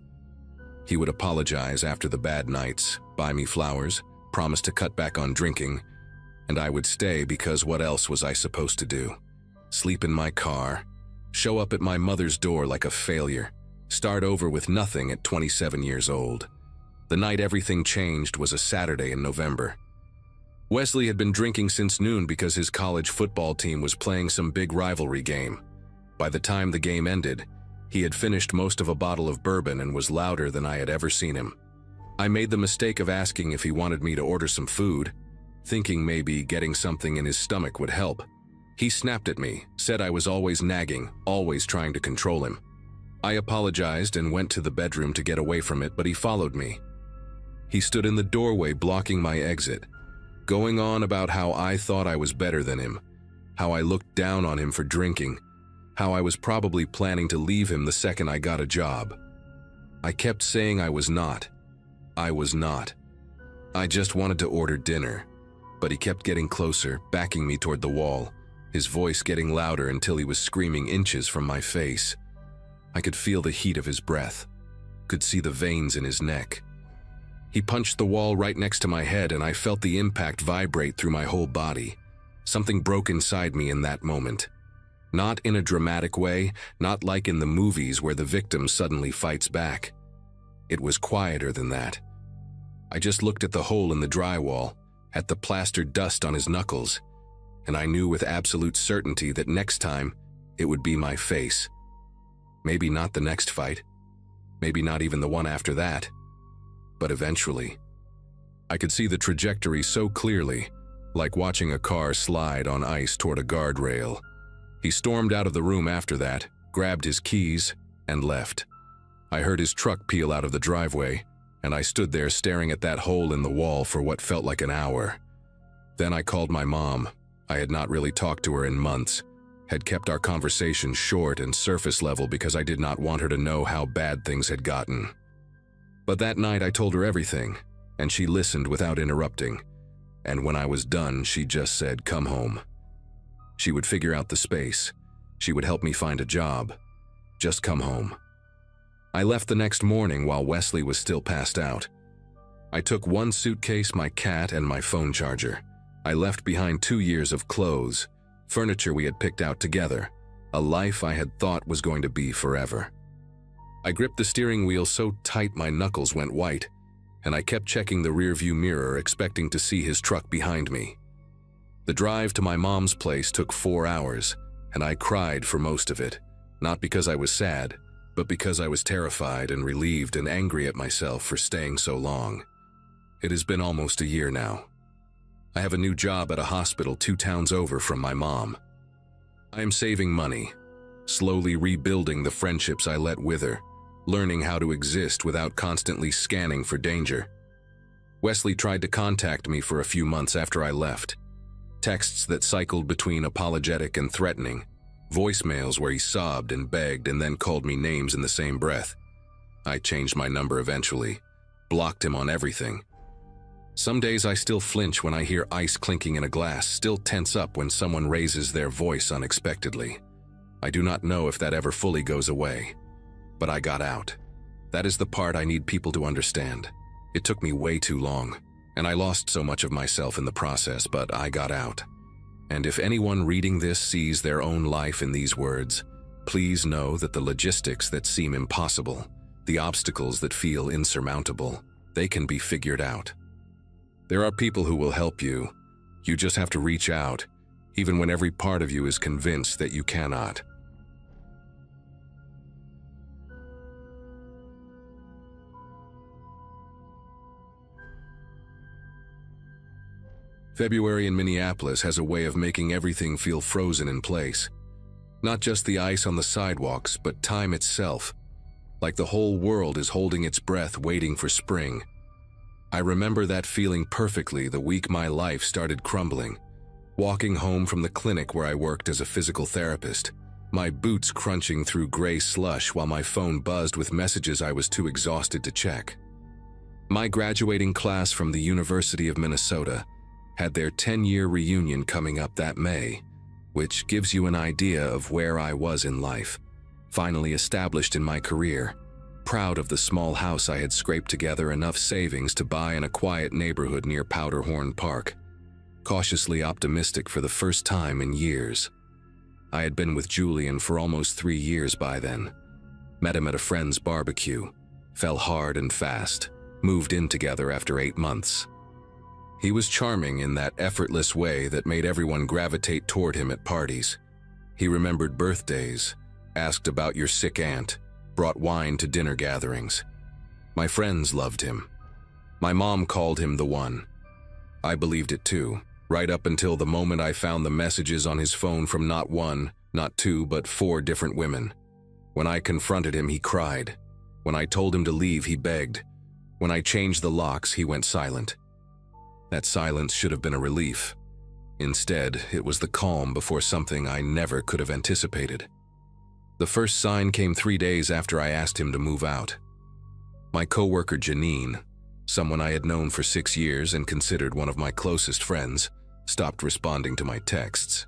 He would apologize after the bad nights, buy me flowers, promise to cut back on drinking, and I would stay because what else was I supposed to do? Sleep in my car, show up at my mother's door like a failure, start over with nothing at 27 years old. The night everything changed was a Saturday in November. Wesley had been drinking since noon because his college football team was playing some big rivalry game. By the time the game ended, he had finished most of a bottle of bourbon and was louder than I had ever seen him. I made the mistake of asking if he wanted me to order some food, thinking maybe getting something in his stomach would help. He snapped at me, said I was always nagging, always trying to control him. I apologized and went to the bedroom to get away from it, but he followed me. He stood in the doorway blocking my exit, going on about how I thought I was better than him, how I looked down on him for drinking, how I was probably planning to leave him the second I got a job. I kept saying I was not. I was not. I just wanted to order dinner, but he kept getting closer, backing me toward the wall, his voice getting louder until he was screaming inches from my face. I could feel the heat of his breath, could see the veins in his neck. He punched the wall right next to my head, and I felt the impact vibrate through my whole body. Something broke inside me in that moment. Not in a dramatic way, not like in the movies where the victim suddenly fights back. It was quieter than that. I just looked at the hole in the drywall, at the plastered dust on his knuckles, and I knew with absolute certainty that next time it would be my face. Maybe not the next fight, maybe not even the one after that, but eventually. I could see the trajectory so clearly, like watching a car slide on ice toward a guardrail. He stormed out of the room after that, grabbed his keys, and left. I heard his truck peel out of the driveway, and I stood there staring at that hole in the wall for what felt like an hour. Then I called my mom. I had not really talked to her in months, had kept our conversation short and surface level because I did not want her to know how bad things had gotten. But that night I told her everything, and she listened without interrupting, and when I was done, she just said, "Come home." She would figure out the space. She would help me find a job. Just come home. I left the next morning while Wesley was still passed out. I took one suitcase, my cat, and my phone charger. I left behind 2 years of clothes, furniture we had picked out together, a life I had thought was going to be forever. I gripped the steering wheel so tight my knuckles went white, and I kept checking the rearview mirror expecting to see his truck behind me. The drive to my mom's place took 4 hours, and I cried for most of it, not because I was sad, but because I was terrified and relieved and angry at myself for staying so long. It has been almost a year now. I have a new job at a hospital 2 towns over from my mom. I am saving money, slowly rebuilding the friendships I let wither, learning how to exist without constantly scanning for danger. Wesley tried to contact me for a few months after I left. Texts that cycled between apologetic and threatening, voicemails where he sobbed and begged and then called me names in the same breath. I changed my number eventually, blocked him on everything. Some days I still flinch when I hear ice clinking in a glass, still tense up when someone raises their voice unexpectedly. I do not know if that ever fully goes away. But I got out. That is the part I need people to understand. It took me way too long, and I lost so much of myself in the process, but I got out. And if anyone reading this sees their own life in these words, please know that the logistics that seem impossible, the obstacles that feel insurmountable, they can be figured out. There are people who will help you. You just have to reach out, even when every part of you is convinced that you cannot. February in Minneapolis has a way of making everything feel frozen in place. Not just the ice on the sidewalks, but time itself. Like the whole world is holding its breath waiting for spring. I remember that feeling perfectly the week my life started crumbling. Walking home from the clinic where I worked as a physical therapist, my boots crunching through gray slush while my phone buzzed with messages I was too exhausted to check. My graduating class from the University of Minnesota had their 10-year reunion coming up that May, which gives you an idea of where I was in life. Finally established in my career, proud of the small house I had scraped together enough savings to buy in a quiet neighborhood near Powderhorn Park, cautiously optimistic for the first time in years. I had been with Julian for almost 3 years by then. Met him at a friend's barbecue, fell hard and fast, moved in together after 8 months. He was charming in that effortless way that made everyone gravitate toward him at parties. He remembered birthdays, asked about your sick aunt, brought wine to dinner gatherings. My friends loved him. My mom called him the one. I believed it too, right up until the moment I found the messages on his phone from not one, not two, but 4 different women. When I confronted him, he cried. When I told him to leave, he begged. When I changed the locks, he went silent. That silence should have been a relief. Instead, it was the calm before something I never could have anticipated. The first sign came 3 days after I asked him to move out. My coworker Janine, someone I had known for 6 years and considered one of my closest friends, stopped responding to my texts.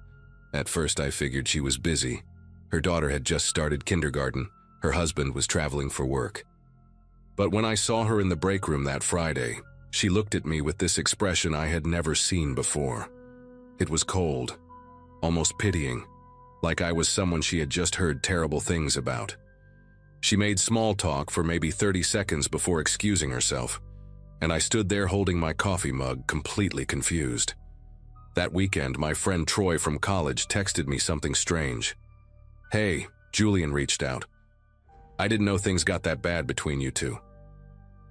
At first I figured she was busy. Her daughter had just started kindergarten. Her husband was traveling for work. But when I saw her in the break room that Friday, she looked at me with this expression I had never seen before. It was cold, almost pitying, like I was someone she had just heard terrible things about. She made small talk for maybe 30 seconds before excusing herself, and I stood there holding my coffee mug, completely confused. That weekend, my friend Troy from college texted me something strange. "Hey, Julian reached out. I didn't know things got that bad between you two.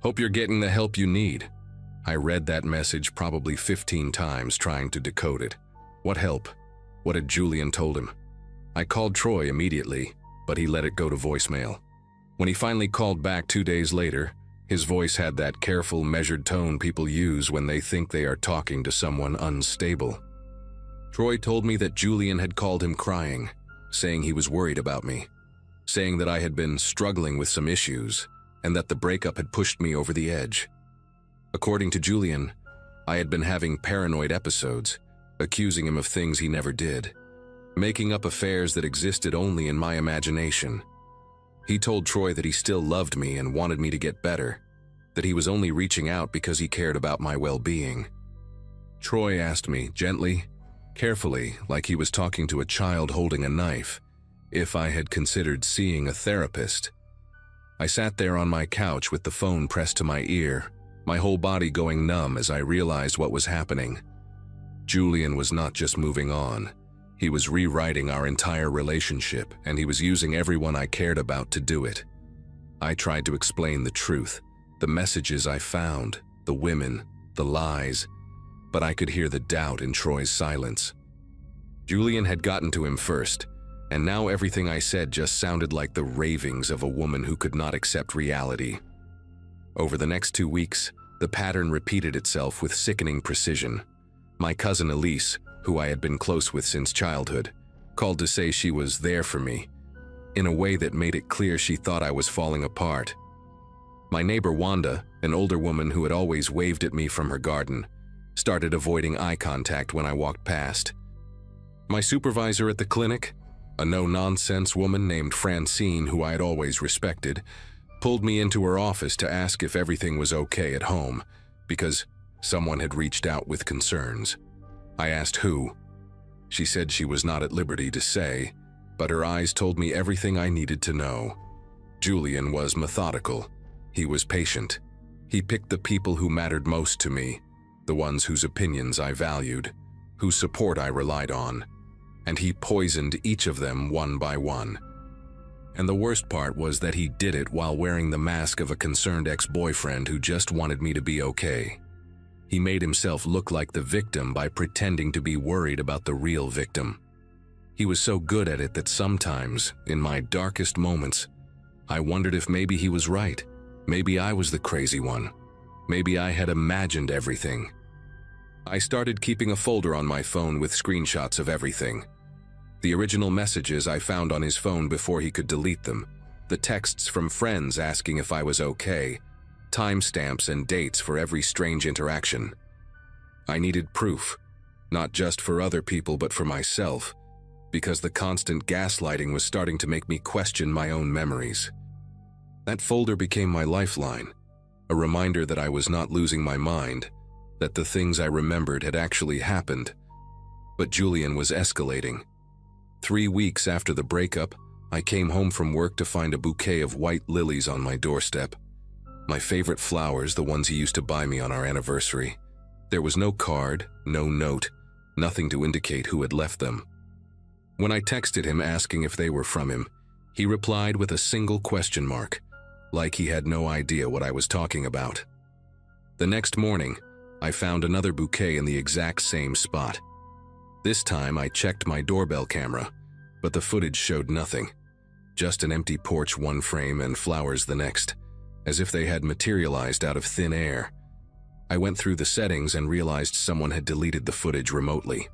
Hope you're getting the help you need." I read that message probably 15 times trying to decode it. What help? What had Julian told him? I called Troy immediately, but he let it go to voicemail. When he finally called back 2 days later, his voice had that careful, measured tone people use when they think they are talking to someone unstable. Troy told me that Julian had called him crying, saying he was worried about me, saying that I had been struggling with some issues, and that the breakup had pushed me over the edge. According to Julian, I had been having paranoid episodes, accusing him of things he never did, making up affairs that existed only in my imagination. He told Troy that he still loved me and wanted me to get better, that he was only reaching out because he cared about my well-being. Troy asked me gently, carefully, like he was talking to a child holding a knife, if I had considered seeing a therapist. I sat there on my couch with the phone pressed to my ear, my whole body going numb as I realized what was happening. Julian was not just moving on. He was rewriting our entire relationship, and he was using everyone I cared about to do it. I tried to explain the truth, the messages I found, the women, the lies, but I could hear the doubt in Troy's silence. Julian had gotten to him first, and now everything I said just sounded like the ravings of a woman who could not accept reality. Over the next 2 weeks, the pattern repeated itself with sickening precision. My cousin Elise, who I had been close with since childhood, called to say she was there for me, in a way that made it clear she thought I was falling apart. My neighbor Wanda, an older woman who had always waved at me from her garden, started avoiding eye contact when I walked past. My supervisor at the clinic, a no-nonsense woman named Francine who I had always respected, pulled me into her office to ask if everything was okay at home, because someone had reached out with concerns. I asked who. She said she was not at liberty to say, but her eyes told me everything I needed to know. Julian was methodical. He was patient. He picked the people who mattered most to me, the ones whose opinions I valued, whose support I relied on, and he poisoned each of them one by one. And the worst part was that he did it while wearing the mask of a concerned ex-boyfriend who just wanted me to be okay. He made himself look like the victim by pretending to be worried about the real victim. He was so good at it that sometimes, in my darkest moments, I wondered if maybe he was right. Maybe I was the crazy one. Maybe I had imagined everything. I started keeping a folder on my phone with screenshots of everything. The original messages I found on his phone before he could delete them, the texts from friends asking if I was okay, timestamps and dates for every strange interaction. I needed proof, not just for other people but for myself, because the constant gaslighting was starting to make me question my own memories. That folder became my lifeline, a reminder that I was not losing my mind, that the things I remembered had actually happened. But Julian was escalating. 3 weeks after the breakup, I came home from work to find a bouquet of white lilies on my doorstep. My favorite flowers, the ones he used to buy me on our anniversary. There was no card, no note, nothing to indicate who had left them. When I texted him asking if they were from him, he replied with a single question mark, like he had no idea what I was talking about. The next morning, I found another bouquet in the exact same spot. This time I checked my doorbell camera, but the footage showed nothing. Just an empty porch one frame and flowers the next, as if they had materialized out of thin air. I went through the settings and realized someone had deleted the footage remotely.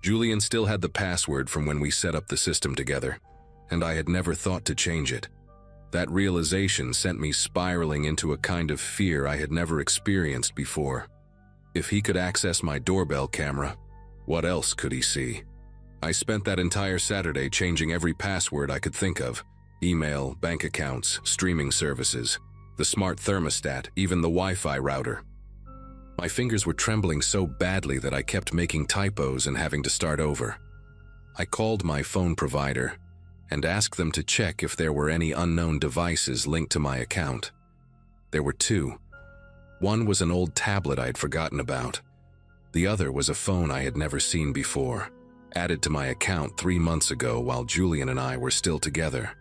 Julian still had the password from when we set up the system together, and I had never thought to change it. That realization sent me spiraling into a kind of fear I had never experienced before. If he could access my doorbell camera, what else could he see? I spent that entire Saturday changing every password I could think of: email, bank accounts, streaming services, the smart thermostat, even the Wi-Fi router. My fingers were trembling so badly that I kept making typos and having to start over. I called my phone provider and asked them to check if there were any unknown devices linked to my account. There were 2. One was an old tablet I'd forgotten about. The other was a phone I had never seen before, added to my account 3 months ago while Julian and I were still together.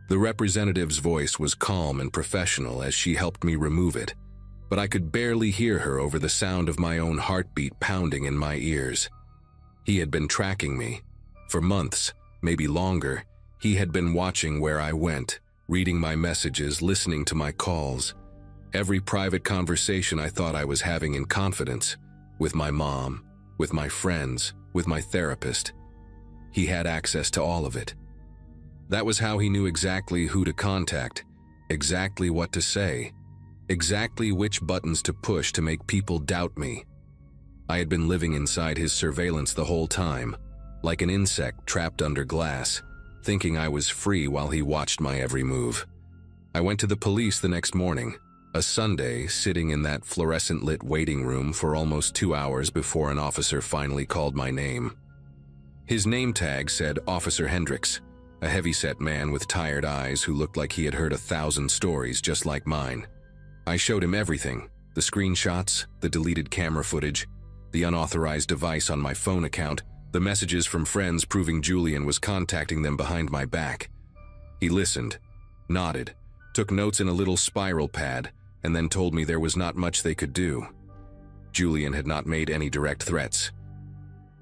The representative's voice was calm and professional as she helped me remove it, but I could barely hear her over the sound of my own heartbeat pounding in my ears. He had been tracking me. For months, maybe longer, he had been watching where I went, reading my messages, listening to my calls. Every private conversation I thought I was having in confidence, with my mom, with my friends, with my therapist. He had access to all of it. That was how he knew exactly who to contact, exactly what to say, exactly which buttons to push to make people doubt me. I had been living inside his surveillance the whole time, like an insect trapped under glass, thinking I was free while he watched my every move. I went to the police the next morning, a Sunday, sitting in that fluorescent-lit waiting room for almost 2 hours before an officer finally called my name. His name tag said Officer Hendricks, a heavy-set man with tired eyes who looked like he had heard 1,000 stories just like mine. I showed him everything: the screenshots, the deleted camera footage, the unauthorized device on my phone account, the messages from friends proving Julian was contacting them behind my back. He listened, nodded, took notes in a little spiral pad, and then told me there was not much they could do. Julian had not made any direct threats.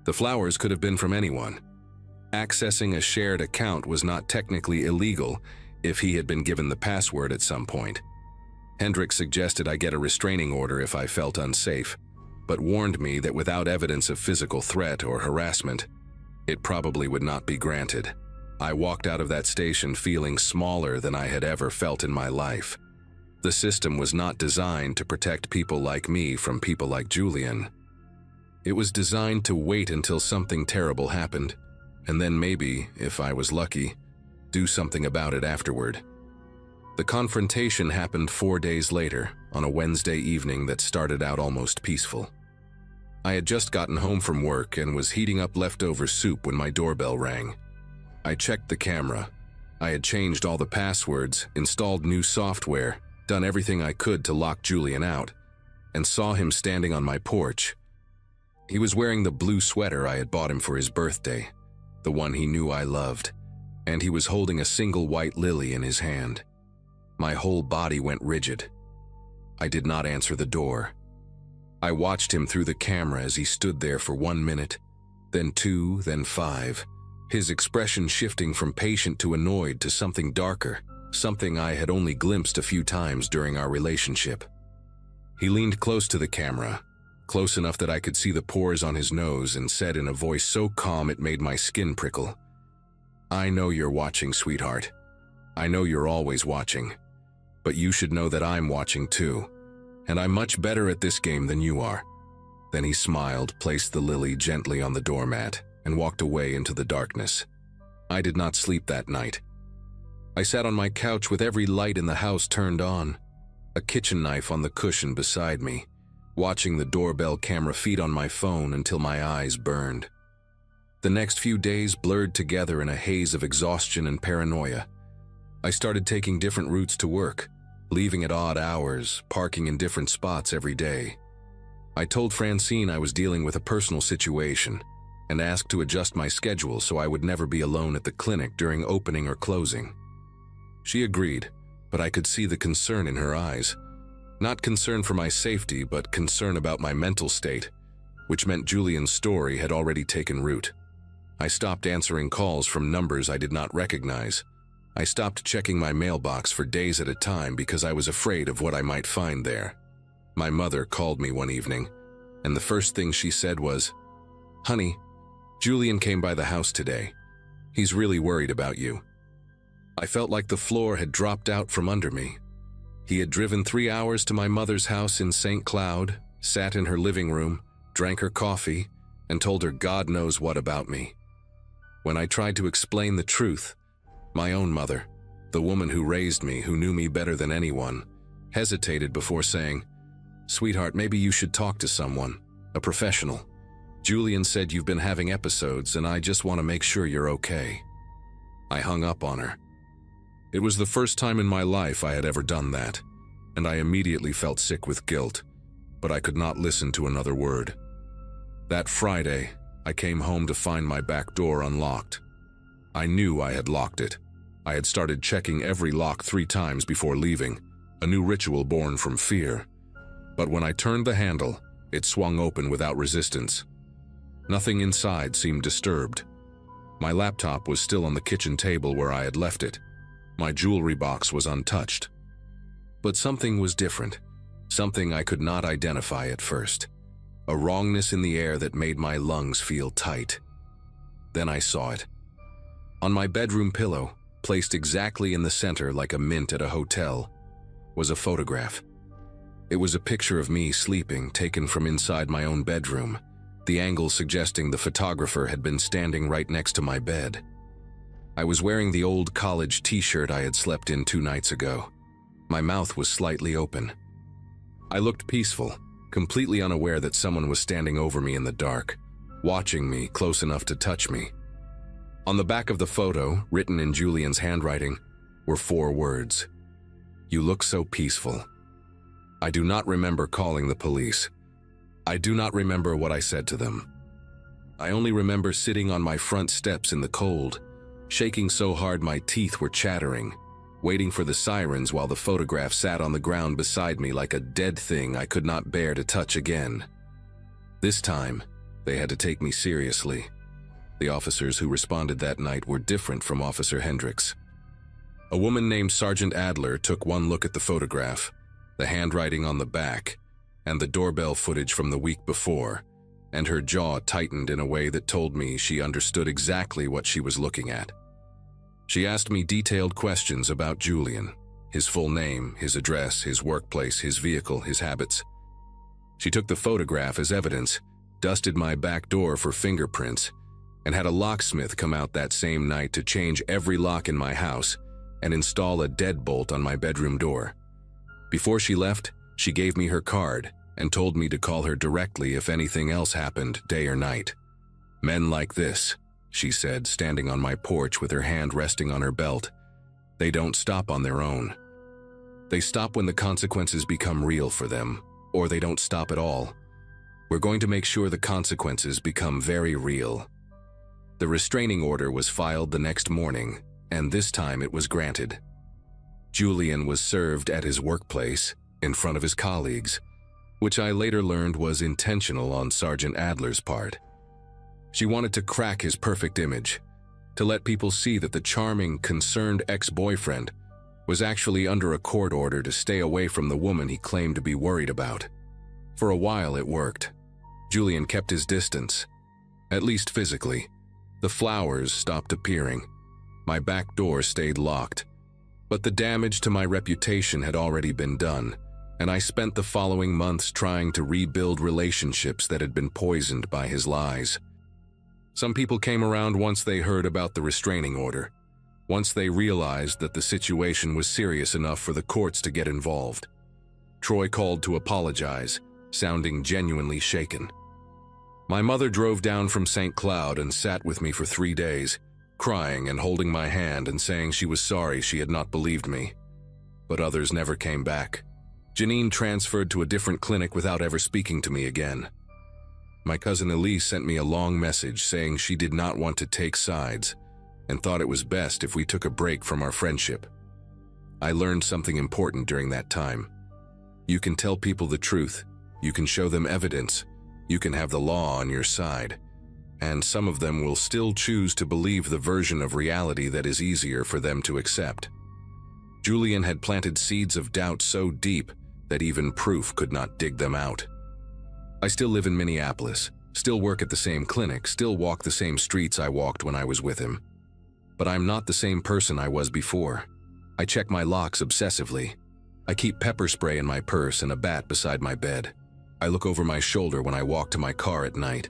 The flowers could have been from anyone. Accessing a shared account was not technically illegal if he had been given the password at some point. Hendricks suggested I get a restraining order if I felt unsafe, but warned me that without evidence of physical threat or harassment, it probably would not be granted. I walked out of that station feeling smaller than I had ever felt in my life. The system was not designed to protect people like me from people like Julian. It was designed to wait until something terrible happened, and then maybe, if I was lucky, do something about it afterward. The confrontation happened 4 days later, on a Wednesday evening that started out almost peaceful. I had just gotten home from work and was heating up leftover soup when my doorbell rang. I checked the camera. I had changed all the passwords, installed new software, done everything I could to lock Julian out, and saw him standing on my porch. He was wearing the blue sweater I had bought him for his birthday, the one he knew I loved, and he was holding a single white lily in his hand. My whole body went rigid. I did not answer the door. I watched him through the camera as he stood there for 1 minute, then 2, then 5, his expression shifting from patient to annoyed to something darker, something I had only glimpsed a few times during our relationship. He leaned close to the camera, close enough that I could see the pores on his nose, and said in a voice so calm it made my skin prickle, "I know you're watching, sweetheart. I know you're always watching. But you should know that I'm watching too. And I'm much better at this game than you are." Then he smiled, placed the lily gently on the doormat, and walked away into the darkness. I did not sleep that night. I sat on my couch with every light in the house turned on, a kitchen knife on the cushion beside me, watching the doorbell camera feed on my phone until my eyes burned. The next few days blurred together in a haze of exhaustion and paranoia. I started taking different routes to work, leaving at odd hours, parking in different spots every day. I told Francine I was dealing with a personal situation and asked to adjust my schedule so I would never be alone at the clinic during opening or closing. She agreed, but I could see the concern in her eyes. Not concern for my safety, but concern about my mental state, which meant Julian's story had already taken root. I stopped answering calls from numbers I did not recognize. I stopped checking my mailbox for days at a time because I was afraid of what I might find there. My mother called me one evening, and the first thing she said was, "Honey, Julian came by the house today. He's really worried about you." I felt like the floor had dropped out from under me. He had driven 3 hours to my mother's house in St. Cloud, sat in her living room, drank her coffee, and told her God knows what about me. When I tried to explain the truth, my own mother, the woman who raised me, who knew me better than anyone, hesitated before saying, "Sweetheart, maybe you should talk to someone, a professional. Julian said you've been having episodes, and I just want to make sure you're okay." I hung up on her. It was the first time in my life I had ever done that, and I immediately felt sick with guilt, but I could not listen to another word. That Friday, I came home to find my back door unlocked. I knew I had locked it. I had started checking every lock 3 times before leaving, a new ritual born from fear. But when I turned the handle, it swung open without resistance. Nothing inside seemed disturbed. My laptop was still on the kitchen table where I had left it. My jewelry box was untouched. But something was different, something I could not identify at first. A wrongness in the air that made my lungs feel tight. Then I saw it. On my bedroom pillow, placed exactly in the center like a mint at a hotel, was a photograph. It was a picture of me sleeping, taken from inside my own bedroom, the angle suggesting the photographer had been standing right next to my bed. I was wearing the old college t-shirt I had slept in 2 nights ago. My mouth was slightly open. I looked peaceful, completely unaware that someone was standing over me in the dark, watching me close enough to touch me. On the back of the photo, written in Julian's handwriting, were 4 words. "You look so peaceful." I do not remember calling the police. I do not remember what I said to them. I only remember sitting on my front steps in the cold, shaking so hard my teeth were chattering, waiting for the sirens while the photograph sat on the ground beside me like a dead thing I could not bear to touch again. This time, they had to take me seriously. The officers who responded that night were different from Officer Hendricks. A woman named Sergeant Adler took one look at the photograph, the handwriting on the back, and the doorbell footage from the week before, and her jaw tightened in a way that told me she understood exactly what she was looking at. She asked me detailed questions about Julian, his full name, his address, his workplace, his vehicle, his habits. She took the photograph as evidence, dusted my back door for fingerprints, and had a locksmith come out that same night to change every lock in my house and install a deadbolt on my bedroom door. Before she left, she gave me her card and told me to call her directly if anything else happened, day or night. "Men like this," she said, standing on my porch with her hand resting on her belt, "they don't stop on their own. They stop when the consequences become real for them, or they don't stop at all. We're going to make sure the consequences become very real." The restraining order was filed the next morning, and this time it was granted. Julian was served at his workplace, in front of his colleagues, which I later learned was intentional on Sergeant Adler's part. She wanted to crack his perfect image, to let people see that the charming, concerned ex-boyfriend was actually under a court order to stay away from the woman he claimed to be worried about. For a while it worked. Julian kept his distance, at least physically. The flowers stopped appearing. My back door stayed locked. But the damage to my reputation had already been done, and I spent the following months trying to rebuild relationships that had been poisoned by his lies. Some people came around once they heard about the restraining order, once they realized that the situation was serious enough for the courts to get involved. Troy called to apologize, sounding genuinely shaken. My mother drove down from St. Cloud and sat with me for 3 days, crying and holding my hand and saying she was sorry she had not believed me. But others never came back. Janine transferred to a different clinic without ever speaking to me again. My cousin Elise sent me a long message saying she did not want to take sides and thought it was best if we took a break from our friendship. I learned something important during that time. You can tell people the truth, you can show them evidence, you can have the law on your side, and some of them will still choose to believe the version of reality that is easier for them to accept. Julian had planted seeds of doubt so deep that even proof could not dig them out. I still live in Minneapolis, still work at the same clinic, still walk the same streets I walked when I was with him. But I'm not the same person I was before. I check my locks obsessively. I keep pepper spray in my purse and a bat beside my bed. I look over my shoulder when I walk to my car at night.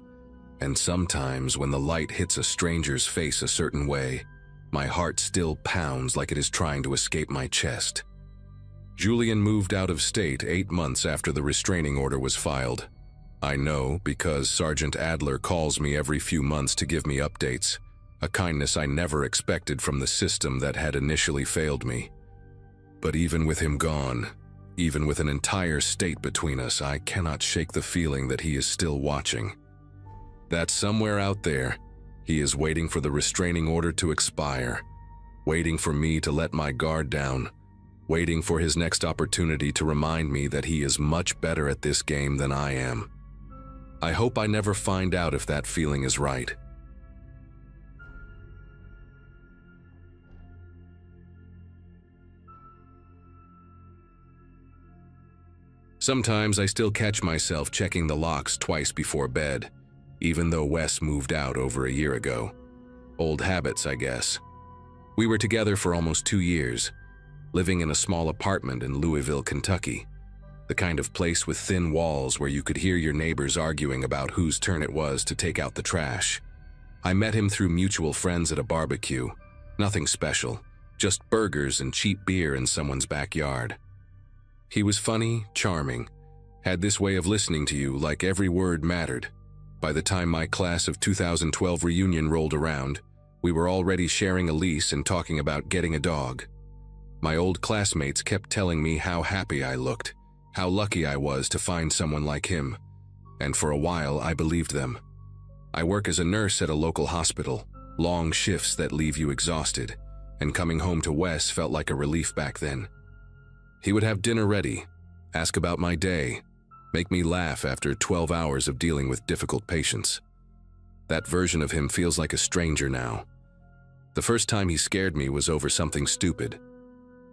And sometimes when the light hits a stranger's face a certain way, my heart still pounds like it is trying to escape my chest. Julian moved out of state 8 months after the restraining order was filed. I know because Sergeant Adler calls me every few months to give me updates, a kindness I never expected from the system that had initially failed me. But even with him gone, even with an entire state between us, I cannot shake the feeling that he is still watching. That somewhere out there, he is waiting for the restraining order to expire, waiting for me to let my guard down, waiting for his next opportunity to remind me that he is much better at this game than I am. I hope I never find out if that feeling is right. Sometimes I still catch myself checking the locks twice before bed, even though Wes moved out over a year ago. Old habits, I guess. We were together for almost 2 years, living in a small apartment in Louisville, Kentucky. The kind of place with thin walls where you could hear your neighbors arguing about whose turn it was to take out the trash. I met him through mutual friends at a barbecue. Nothing special, just burgers and cheap beer in someone's backyard. He was funny, charming, had this way of listening to you like every word mattered. By the time my class of 2012 reunion rolled around, we were already sharing a lease and talking about getting a dog. My old classmates kept telling me how happy I looked, how lucky I was to find someone like him, and for a while I believed them. I work as a nurse at a local hospital, long shifts that leave you exhausted, and coming home to Wes felt like a relief back then. He would have dinner ready, ask about my day, make me laugh after 12 hours of dealing with difficult patients. That version of him feels like a stranger now. The first time he scared me was over something stupid,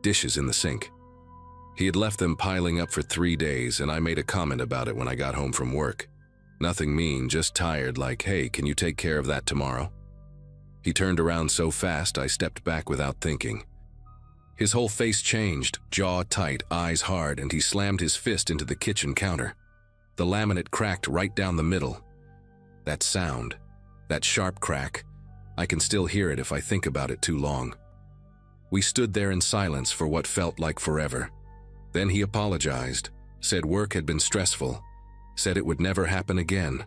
dishes in the sink. He had left them piling up for 3 days, and I made a comment about it when I got home from work. Nothing mean, just tired, like, hey, can you take care of that tomorrow? He turned around so fast I stepped back without thinking. His whole face changed, jaw tight, eyes hard, and he slammed his fist into the kitchen counter. The laminate cracked right down the middle. That sound, that sharp crack, I can still hear it if I think about it too long. We stood there in silence for what felt like forever. Then he apologized, said work had been stressful, said it would never happen again.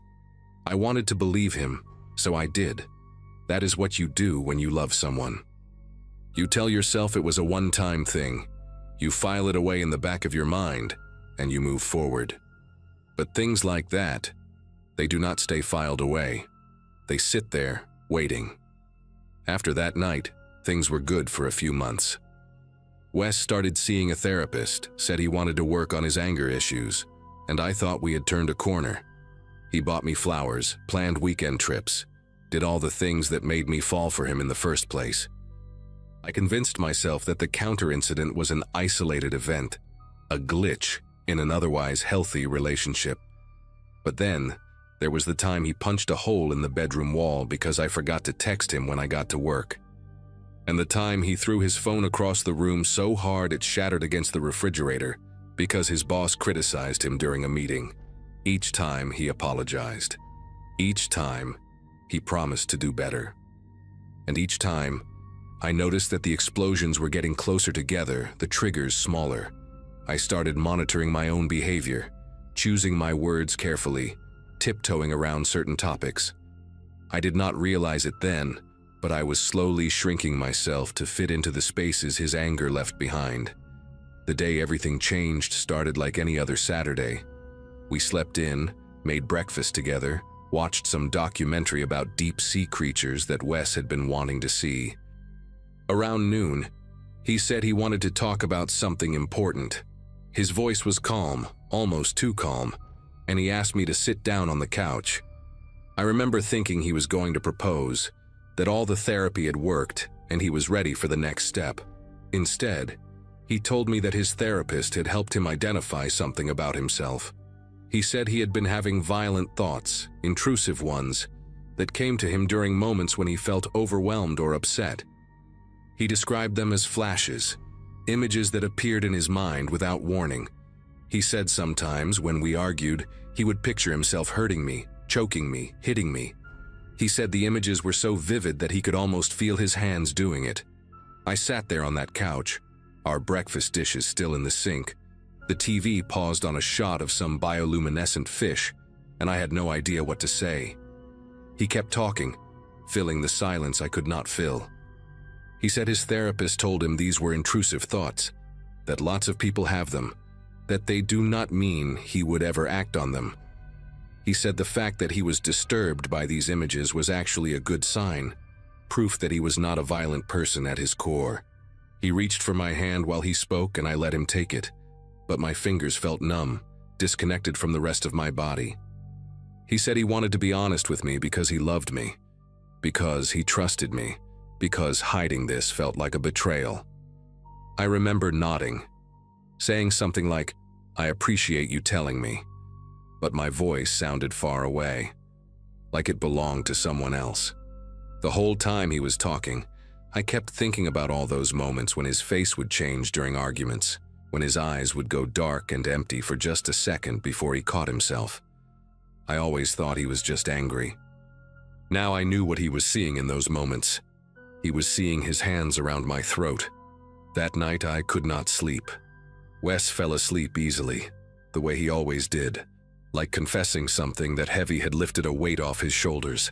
I wanted to believe him, so I did. That is what you do when you love someone. You tell yourself it was a one-time thing. You file it away in the back of your mind, and you move forward. But things like that, they do not stay filed away. They sit there, waiting. After that night, things were good for a few months. Wes started seeing a therapist, said he wanted to work on his anger issues. and I thought we had turned a corner. He bought me flowers, planned weekend trips, did all the things that made me fall for him in the first place. I convinced myself that the counter incident was an isolated event, a glitch in an otherwise healthy relationship. But then, there was the time he punched a hole in the bedroom wall because I forgot to text him when I got to work. And the time he threw his phone across the room so hard it shattered against the refrigerator because his boss criticized him during a meeting. Each time he apologized. Each time he promised to do better. And each time, I noticed that the explosions were getting closer together, the triggers smaller. I started monitoring my own behavior, choosing my words carefully, tiptoeing around certain topics. I did not realize it then, but I was slowly shrinking myself to fit into the spaces his anger left behind. The day everything changed started like any other Saturday. We slept in, made breakfast together, watched some documentary about deep-sea creatures that Wes had been wanting to see. Around noon, he said he wanted to talk about something important. His voice was calm, almost too calm, and he asked me to sit down on the couch. I remember thinking he was going to propose, that all the therapy had worked and he was ready for the next step. Instead, he told me that his therapist had helped him identify something about himself. He said he had been having violent thoughts, intrusive ones, that came to him during moments when he felt overwhelmed or upset. He described them as flashes, images that appeared in his mind without warning. He said sometimes, when we argued, he would picture himself hurting me, choking me, hitting me. He said the images were so vivid that he could almost feel his hands doing it. I sat there on that couch, our breakfast dishes still in the sink. The TV paused on a shot of some bioluminescent fish, and I had no idea what to say. He kept talking, filling the silence I could not fill. He said his therapist told him these were intrusive thoughts, that lots of people have them, that they do not mean he would ever act on them. He said the fact that he was disturbed by these images was actually a good sign, proof that he was not a violent person at his core. He reached for my hand while he spoke and I let him take it, but my fingers felt numb, disconnected from the rest of my body. He said he wanted to be honest with me because he loved me, because he trusted me, because hiding this felt like a betrayal. I remember nodding, saying something like, "I appreciate you telling me," but my voice sounded far away, like it belonged to someone else. The whole time he was talking, I kept thinking about all those moments when his face would change during arguments, when his eyes would go dark and empty for just a second before he caught himself. I always thought he was just angry. Now I knew what he was seeing in those moments. He was seeing his hands around my throat. That night I could not sleep. Wes fell asleep easily, the way he always did, like confessing something that heavy had lifted a weight off his shoulders.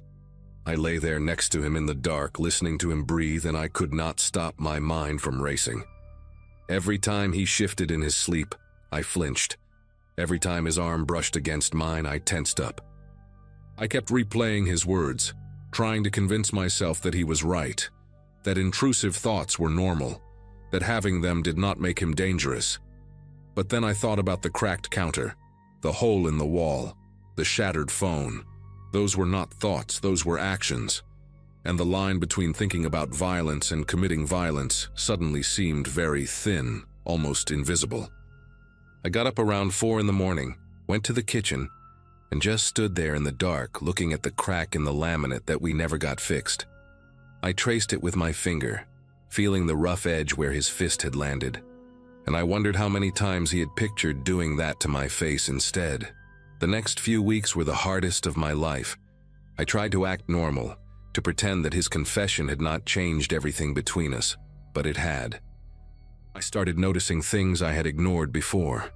I lay there next to him in the dark, listening to him breathe, and I could not stop my mind from racing. Every time he shifted in his sleep, I flinched. Every time his arm brushed against mine, I tensed up. I kept replaying his words, trying to convince myself that he was right, that intrusive thoughts were normal, that having them did not make him dangerous. But then I thought about the cracked counter, the hole in the wall, the shattered phone. Those were not thoughts, those were actions. And the line between thinking about violence and committing violence suddenly seemed very thin, almost invisible. I got up around 4 in the morning, went to the kitchen, and just stood there in the dark looking at the crack in the laminate that we never got fixed. I traced it with my finger, feeling the rough edge where his fist had landed, and I wondered how many times he had pictured doing that to my face instead. The next few weeks were the hardest of my life. I tried to act normal, to pretend that his confession had not changed everything between us, but it had. I started noticing things I had ignored before.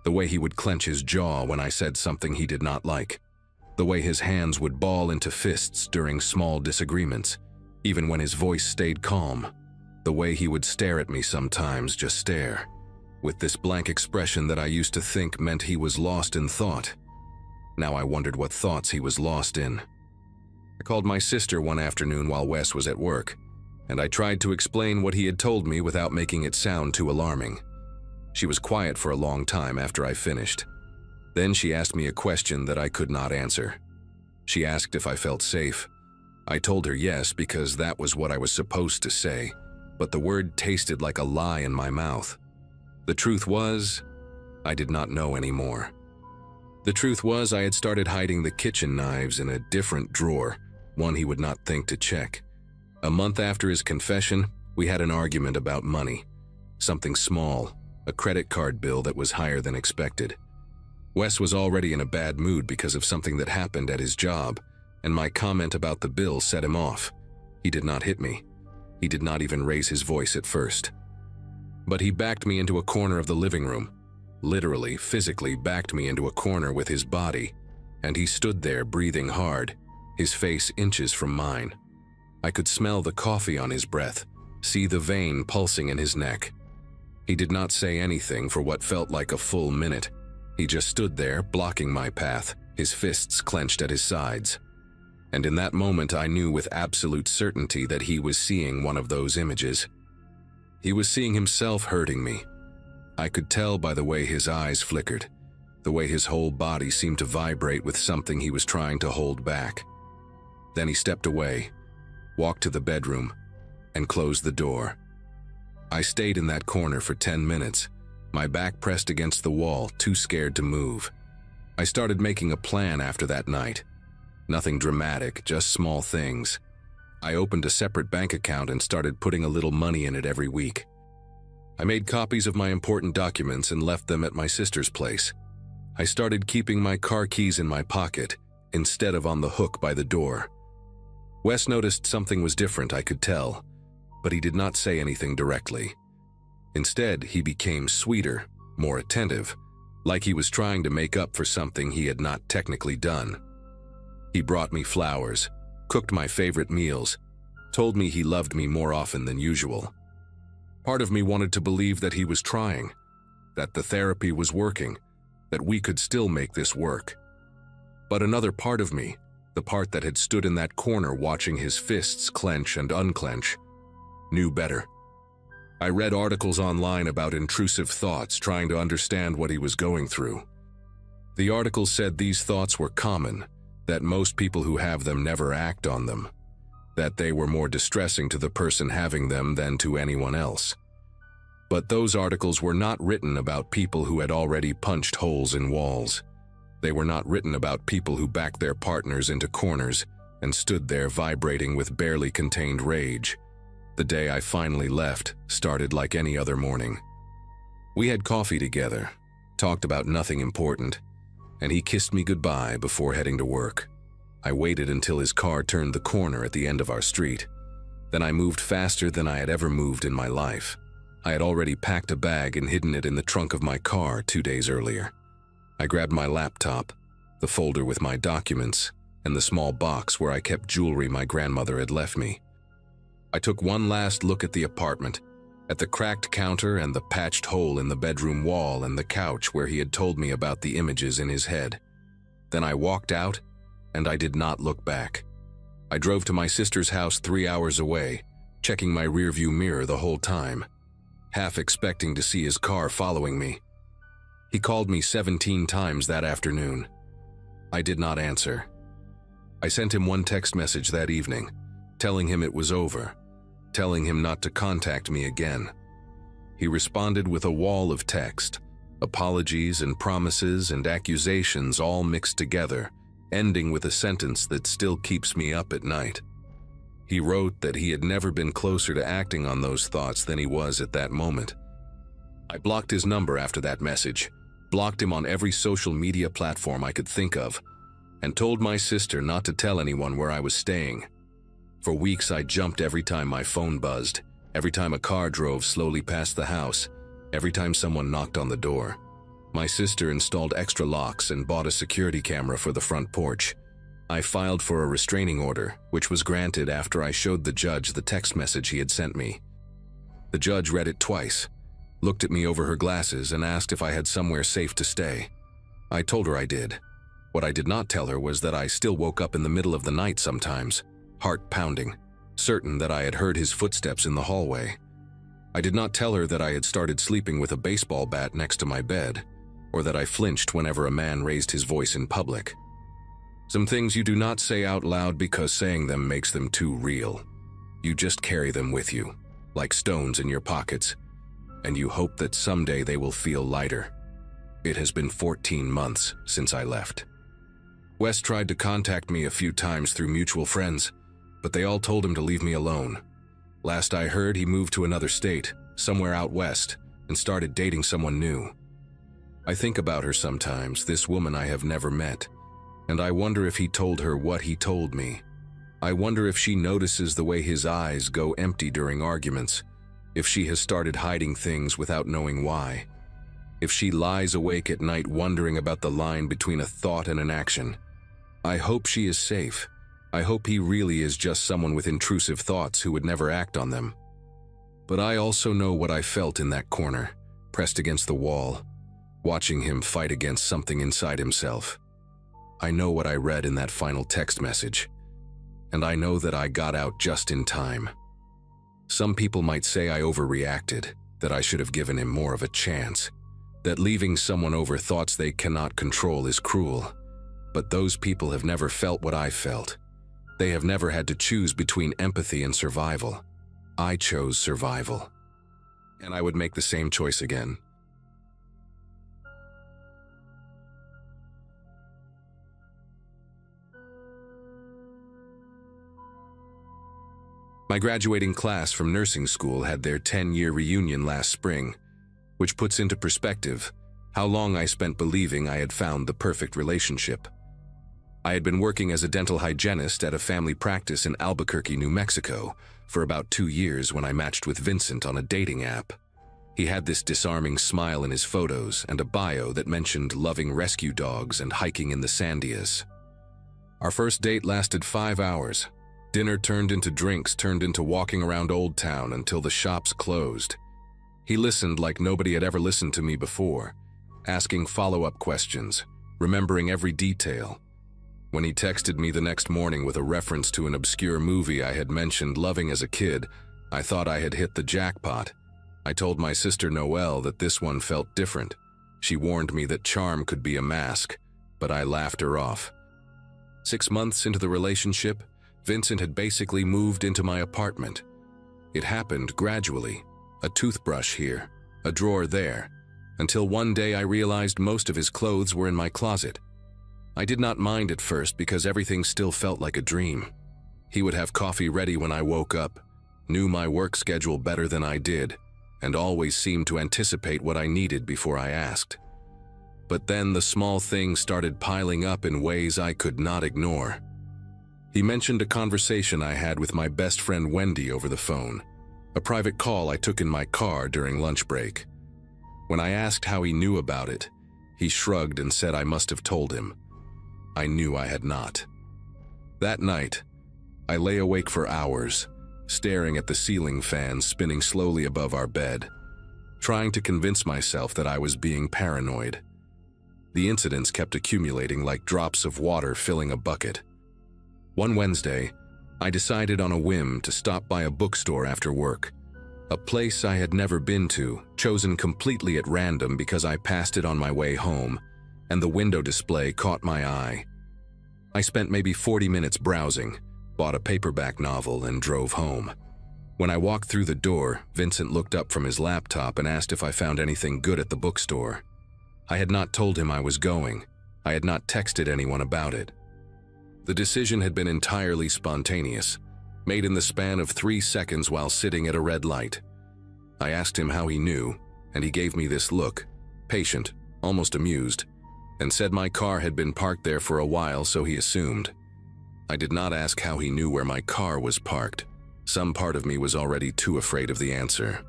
The way he would clench his jaw when I said something he did not like. The way his hands would ball into fists during small disagreements, even when his voice stayed calm. The way he would stare at me sometimes, just stare, with this blank expression that I used to think meant he was lost in thought. Now I wondered what thoughts he was lost in. I called my sister one afternoon while Wes was at work, and I tried to explain what he had told me without making it sound too alarming. She was quiet for a long time after I finished. Then she asked me a question that I could not answer. She asked if I felt safe. I told her yes because that was what I was supposed to say, but the word tasted like a lie in my mouth. The truth was, I did not know anymore. The truth was I had started hiding the kitchen knives in a different drawer, one he would not think to check. A month after his confession, we had an argument about money. Something small, a credit card bill that was higher than expected. Wes was already in a bad mood because of something that happened at his job, and my comment about the bill set him off. He did not hit me. He did not even raise his voice at first. But he backed me into a corner of the living room, literally, physically backed me into a corner with his body, and he stood there breathing hard, his face inches from mine. I could smell the coffee on his breath, see the vein pulsing in his neck. He did not say anything for what felt like a full minute. He just stood there, blocking my path, his fists clenched at his sides. And in that moment I knew with absolute certainty that he was seeing one of those images. He was seeing himself hurting me. I could tell by the way his eyes flickered, the way his whole body seemed to vibrate with something he was trying to hold back. Then he stepped away, walked to the bedroom, and closed the door. I stayed in that corner for 10 minutes, my back pressed against the wall, too scared to move. I started making a plan after that night. Nothing dramatic, just small things. I opened a separate bank account and started putting a little money in it every week. I made copies of my important documents and left them at my sister's place. I started keeping my car keys in my pocket instead of on the hook by the door. Wes noticed something was different, I could tell, but he did not say anything directly. Instead, he became sweeter, more attentive, like he was trying to make up for something he had not technically done. He brought me flowers, cooked my favorite meals, told me he loved me more often than usual. Part of me wanted to believe that he was trying, that the therapy was working, that we could still make this work. But another part of me, the part that had stood in that corner watching his fists clench and unclench, knew better. I read articles online about intrusive thoughts, trying to understand what he was going through. The articles said these thoughts were common, that most people who have them never act on them, that they were more distressing to the person having them than to anyone else. But those articles were not written about people who had already punched holes in walls. They were not written about people who backed their partners into corners and stood there vibrating with barely contained rage. The day I finally left started like any other morning. We had coffee together, talked about nothing important, and he kissed me goodbye before heading to work. I waited until his car turned the corner at the end of our street. Then I moved faster than I had ever moved in my life. I had already packed a bag and hidden it in the trunk of my car 2 days earlier. I grabbed my laptop, the folder with my documents, and the small box where I kept jewelry my grandmother had left me. I took one last look at the apartment, at the cracked counter and the patched hole in the bedroom wall and the couch where he had told me about the images in his head. Then I walked out, and I did not look back. I drove to my sister's house 3 hours away, checking my rearview mirror the whole time, half expecting to see his car following me. He called me 17 times that afternoon. I did not answer. I sent him one text message that evening, telling him it was over, telling him not to contact me again. He responded with a wall of text, apologies and promises and accusations all mixed together, ending with a sentence that still keeps me up at night. He wrote that he had never been closer to acting on those thoughts than he was at that moment. I blocked his number after that message, blocked him on every social media platform I could think of, and told my sister not to tell anyone where I was staying. For weeks I jumped every time my phone buzzed, every time a car drove slowly past the house, every time someone knocked on the door. My sister installed extra locks and bought a security camera for the front porch. I filed for a restraining order, which was granted after I showed the judge the text message he had sent me. The judge read it twice, looked at me over her glasses, and asked if I had somewhere safe to stay. I told her I did. What I did not tell her was that I still woke up in the middle of the night sometimes, heart pounding, certain that I had heard his footsteps in the hallway. I did not tell her that I had started sleeping with a baseball bat next to my bed, or that I flinched whenever a man raised his voice in public. Some things you do not say out loud because saying them makes them too real. You just carry them with you, like stones in your pockets, and you hope that someday they will feel lighter. It has been 14 months since I left. Wes tried to contact me a few times through mutual friends, but they all told him to leave me alone. Last I heard, he moved to another state, somewhere out west, and started dating someone new. I think about her sometimes, this woman I have never met, and I wonder if he told her what he told me. I wonder if she notices the way his eyes go empty during arguments, if she has started hiding things without knowing why, if she lies awake at night wondering about the line between a thought and an action. I hope she is safe. I hope he really is just someone with intrusive thoughts who would never act on them. But I also know what I felt in that corner, pressed against the wall, watching him fight against something inside himself. I know what I read in that final text message, and I know that I got out just in time. Some people might say I overreacted, that I should have given him more of a chance, that leaving someone over thoughts they cannot control is cruel. But those people have never felt what I felt. They have never had to choose between empathy and survival. I chose survival, and I would make the same choice again. My graduating class from nursing school had their 10-year reunion last spring, which puts into perspective how long I spent believing I had found the perfect relationship. I had been working as a dental hygienist at a family practice in Albuquerque, New Mexico, for about 2 years when I matched with Vincent on a dating app. He had this disarming smile in his photos and a bio that mentioned loving rescue dogs and hiking in the Sandias. Our first date lasted 5 hours. Dinner turned into drinks, turned into walking around Old Town until the shops closed. He listened like nobody had ever listened to me before, asking follow-up questions, remembering every detail. When he texted me the next morning with a reference to an obscure movie I had mentioned loving as a kid, I thought I had hit the jackpot. I told my sister Noelle that this one felt different. She warned me that charm could be a mask, but I laughed her off. 6 months into the relationship, Vincent had basically moved into my apartment. It happened gradually, a toothbrush here, a drawer there, until one day I realized most of his clothes were in my closet. I did not mind at first because everything still felt like a dream. He would have coffee ready when I woke up, knew my work schedule better than I did, and always seemed to anticipate what I needed before I asked. But then the small things started piling up in ways I could not ignore. He mentioned a conversation I had with my best friend Wendy over the phone, a private call I took in my car during lunch break. When I asked how he knew about it, he shrugged and said I must have told him. I knew I had not. That night, I lay awake for hours, staring at the ceiling fan spinning slowly above our bed, trying to convince myself that I was being paranoid. The incidents kept accumulating like drops of water filling a bucket. One Wednesday, I decided on a whim to stop by a bookstore after work, a place I had never been to, chosen completely at random because I passed it on my way home, and the window display caught my eye. I spent maybe 40 minutes browsing, bought a paperback novel, and drove home. When I walked through the door, Vincent looked up from his laptop and asked if I found anything good at the bookstore. I had not told him I was going. I had not texted anyone about it. The decision had been entirely spontaneous, made in the span of 3 seconds while sitting at a red light. I asked him how he knew, and he gave me this look, patient, almost amused, and said my car had been parked there for a while, so he assumed. I did not ask how he knew where my car was parked. Some part of me was already too afraid of the answer.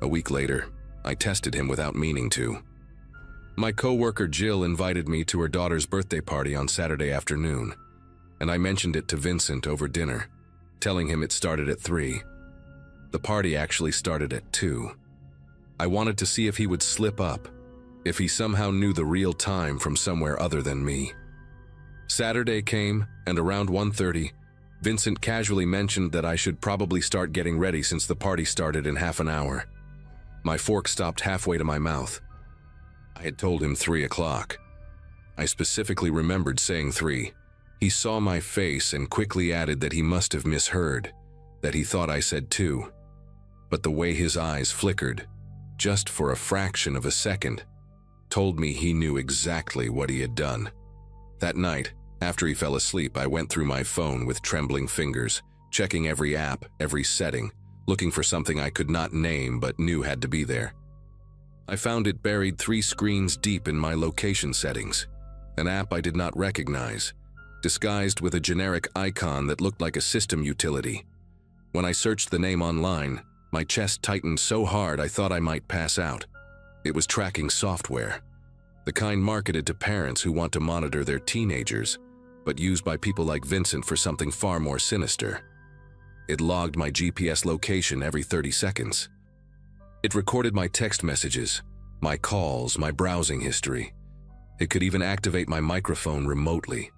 A week later, I tested him without meaning to. My coworker Jill invited me to her daughter's birthday party on Saturday afternoon, and I mentioned it to Vincent over dinner, telling him it started at 3. The party actually started at 2. I wanted to see if he would slip up, if he somehow knew the real time from somewhere other than me. Saturday came, and around 1:30, Vincent casually mentioned that I should probably start getting ready since the party started in half an hour. My fork stopped halfway to my mouth. I had told him 3 o'clock. I specifically remembered saying 3. He saw my face and quickly added that he must have misheard, that he thought I said 2. But the way his eyes flickered, just for a fraction of a second, told me he knew exactly what he had done. That night, after he fell asleep, I went through my phone with trembling fingers, checking every app, every setting, looking for something I could not name but knew had to be there. I found it buried 3 screens deep in my location settings, an app I did not recognize, disguised with a generic icon that looked like a system utility. When I searched the name online, my chest tightened so hard I thought I might pass out. It was tracking software, the kind marketed to parents who want to monitor their teenagers, but used by people like Vincent for something far more sinister. It logged my GPS location every 30 seconds. It recorded my text messages, my calls, my browsing history. It could even activate my microphone remotely.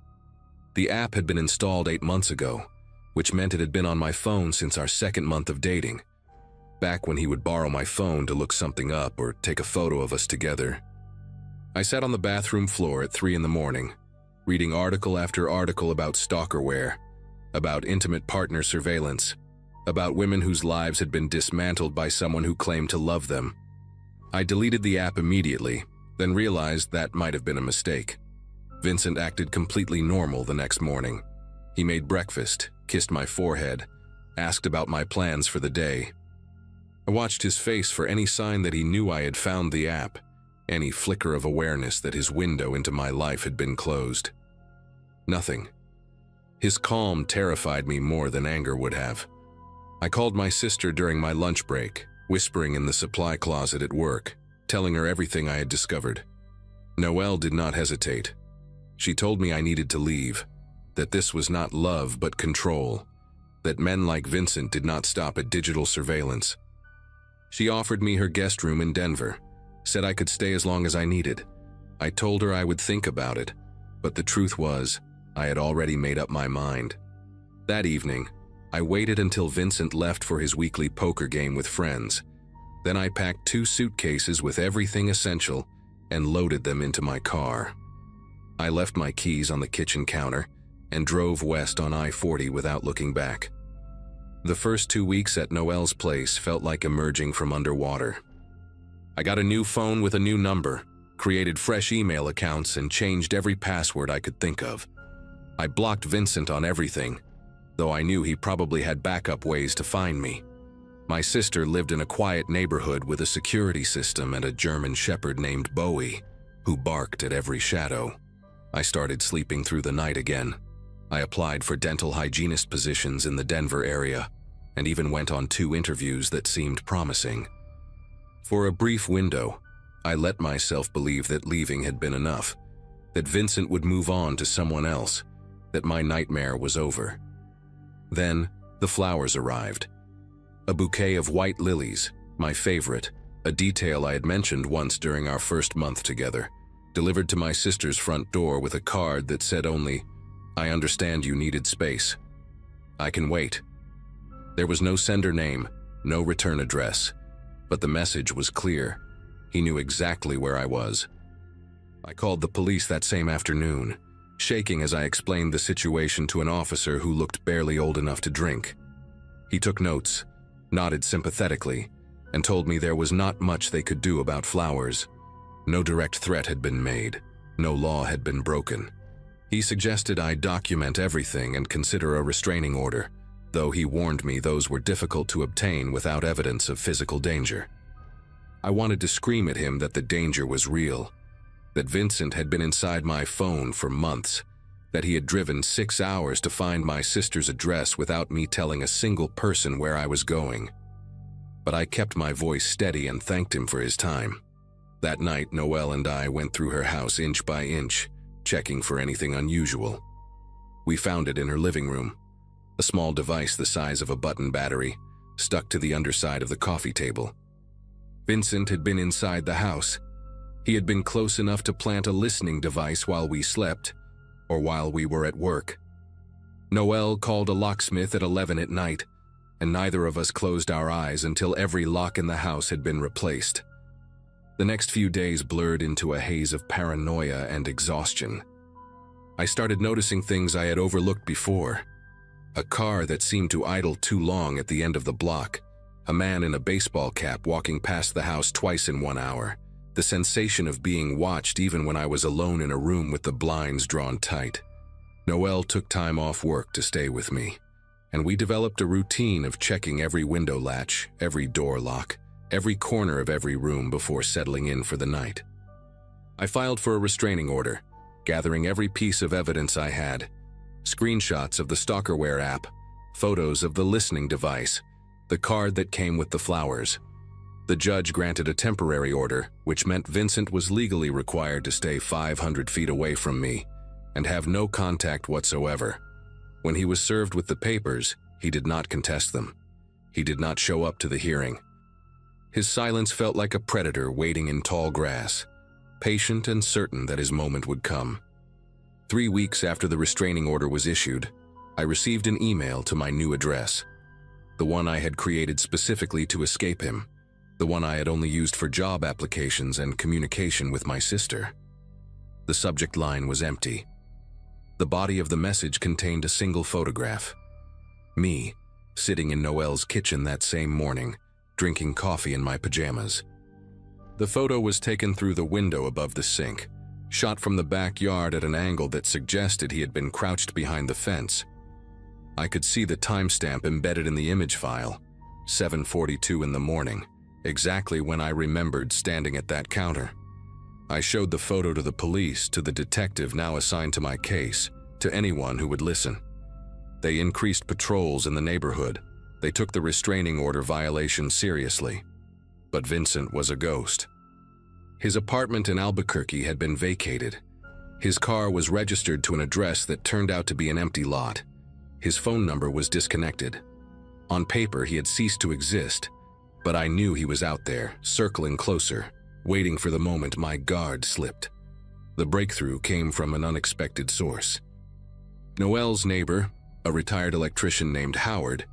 The app had been installed 8 months ago, which meant it had been on my phone since our 2nd month of dating, back when he would borrow my phone to look something up or take a photo of us together. I sat on the bathroom floor at 3 in the morning, reading article after article about stalkerware, about intimate partner surveillance, about women whose lives had been dismantled by someone who claimed to love them. I deleted the app immediately, then realized that might have been a mistake. Vincent acted completely normal the next morning. He made breakfast, kissed my forehead, asked about my plans for the day. I watched his face for any sign that he knew I had found the app, any flicker of awareness that his window into my life had been closed. Nothing. His calm terrified me more than anger would have. I called my sister during my lunch break, whispering in the supply closet at work, telling her everything I had discovered. Noelle did not hesitate. She told me I needed to leave, that this was not love but control, that men like Vincent did not stop at digital surveillance. She offered me her guest room in Denver, said I could stay as long as I needed. I told her I would think about it, but the truth was, I had already made up my mind. That evening, I waited until Vincent left for his weekly poker game with friends. Then I packed 2 suitcases with everything essential and loaded them into my car. I left my keys on the kitchen counter and drove west on I-40 without looking back. The first 2 weeks at Noelle's place felt like emerging from underwater. I got a new phone with a new number, created fresh email accounts, and changed every password I could think of. I blocked Vincent on everything, though I knew he probably had backup ways to find me. My sister lived in a quiet neighborhood with a security system and a German shepherd named Bowie, who barked at every shadow. I started sleeping through the night again. I applied for dental hygienist positions in the Denver area, and even went on 2 interviews that seemed promising. For a brief window, I let myself believe that leaving had been enough, that Vincent would move on to someone else, that my nightmare was over. Then, the flowers arrived. A bouquet of white lilies, my favorite, a detail I had mentioned once during our first month together, delivered to my sister's front door with a card that said only, "I understand you needed space. I can wait." There was no sender name, no return address, but the message was clear. He knew exactly where I was. I called the police that same afternoon, shaking as I explained the situation to an officer who looked barely old enough to drink. He took notes, nodded sympathetically, and told me there was not much they could do about flowers. No direct threat had been made, no law had been broken. He suggested I document everything and consider a restraining order, though he warned me those were difficult to obtain without evidence of physical danger. I wanted to scream at him that the danger was real, that Vincent had been inside my phone for months, that he had driven 6 hours to find my sister's address without me telling a single person where I was going. But I kept my voice steady and thanked him for his time. That night, Noelle and I went through her house inch by inch, checking for anything unusual. We found it in her living room, a small device the size of a button battery, stuck to the underside of the coffee table. Vincent had been inside the house. He had been close enough to plant a listening device while we slept, or while we were at work. Noelle called a locksmith at 11 at night, and neither of us closed our eyes until every lock in the house had been replaced. The next few days blurred into a haze of paranoia and exhaustion. I started noticing things I had overlooked before. A car that seemed to idle too long at the end of the block. A man in a baseball cap walking past the house twice in 1 hour. The sensation of being watched even when I was alone in a room with the blinds drawn tight. Noelle took time off work to stay with me, and we developed a routine of checking every window latch, every door lock, every corner of every room before settling in for the night. I filed for a restraining order, gathering every piece of evidence I had. Screenshots of the Stalkerware app, photos of the listening device, the card that came with the flowers. The judge granted a temporary order, which meant Vincent was legally required to stay 500 feet away from me and have no contact whatsoever. When he was served with the papers, he did not contest them. He did not show up to the hearing. His silence felt like a predator waiting in tall grass, patient and certain that his moment would come. 3 weeks after the restraining order was issued, I received an email to my new address. The one I had created specifically to escape him. The one I had only used for job applications and communication with my sister. The subject line was empty. The body of the message contained a single photograph. Me, sitting in Noelle's kitchen that same morning, drinking coffee in my pajamas. The photo was taken through the window above the sink, shot from the backyard at an angle that suggested he had been crouched behind the fence. I could see the timestamp embedded in the image file, 7:42 in the morning, exactly when I remembered standing at that counter. I showed the photo to the police, to the detective now assigned to my case, to anyone who would listen. They increased patrols in the neighborhood. They took the restraining order violation seriously. But Vincent was a ghost. His apartment in Albuquerque had been vacated. His car was registered to an address that turned out to be an empty lot. His phone number was disconnected. On paper, he had ceased to exist, but I knew he was out there, circling closer, waiting for the moment my guard slipped. The breakthrough came from an unexpected source. Noelle's neighbor, a retired electrician named Howard,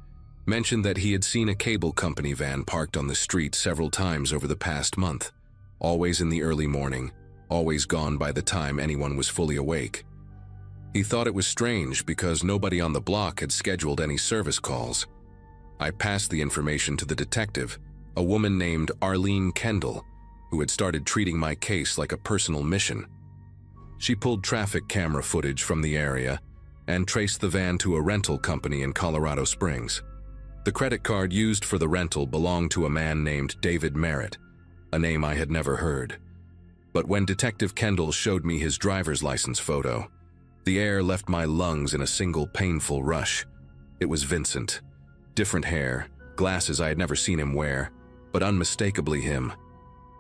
mentioned that he had seen a cable company van parked on the street several times over the past month, always in the early morning, always gone by the time anyone was fully awake. He thought it was strange because nobody on the block had scheduled any service calls. I passed the information to the detective, a woman named Arlene Kendall, who had started treating my case like a personal mission. She pulled traffic camera footage from the area and traced the van to a rental company in Colorado Springs. The credit card used for the rental belonged to a man named David Merritt, a name I had never heard. But when Detective Kendall showed me his driver's license photo, the air left my lungs in a single painful rush. It was Vincent. Different hair, glasses I had never seen him wear, but unmistakably him.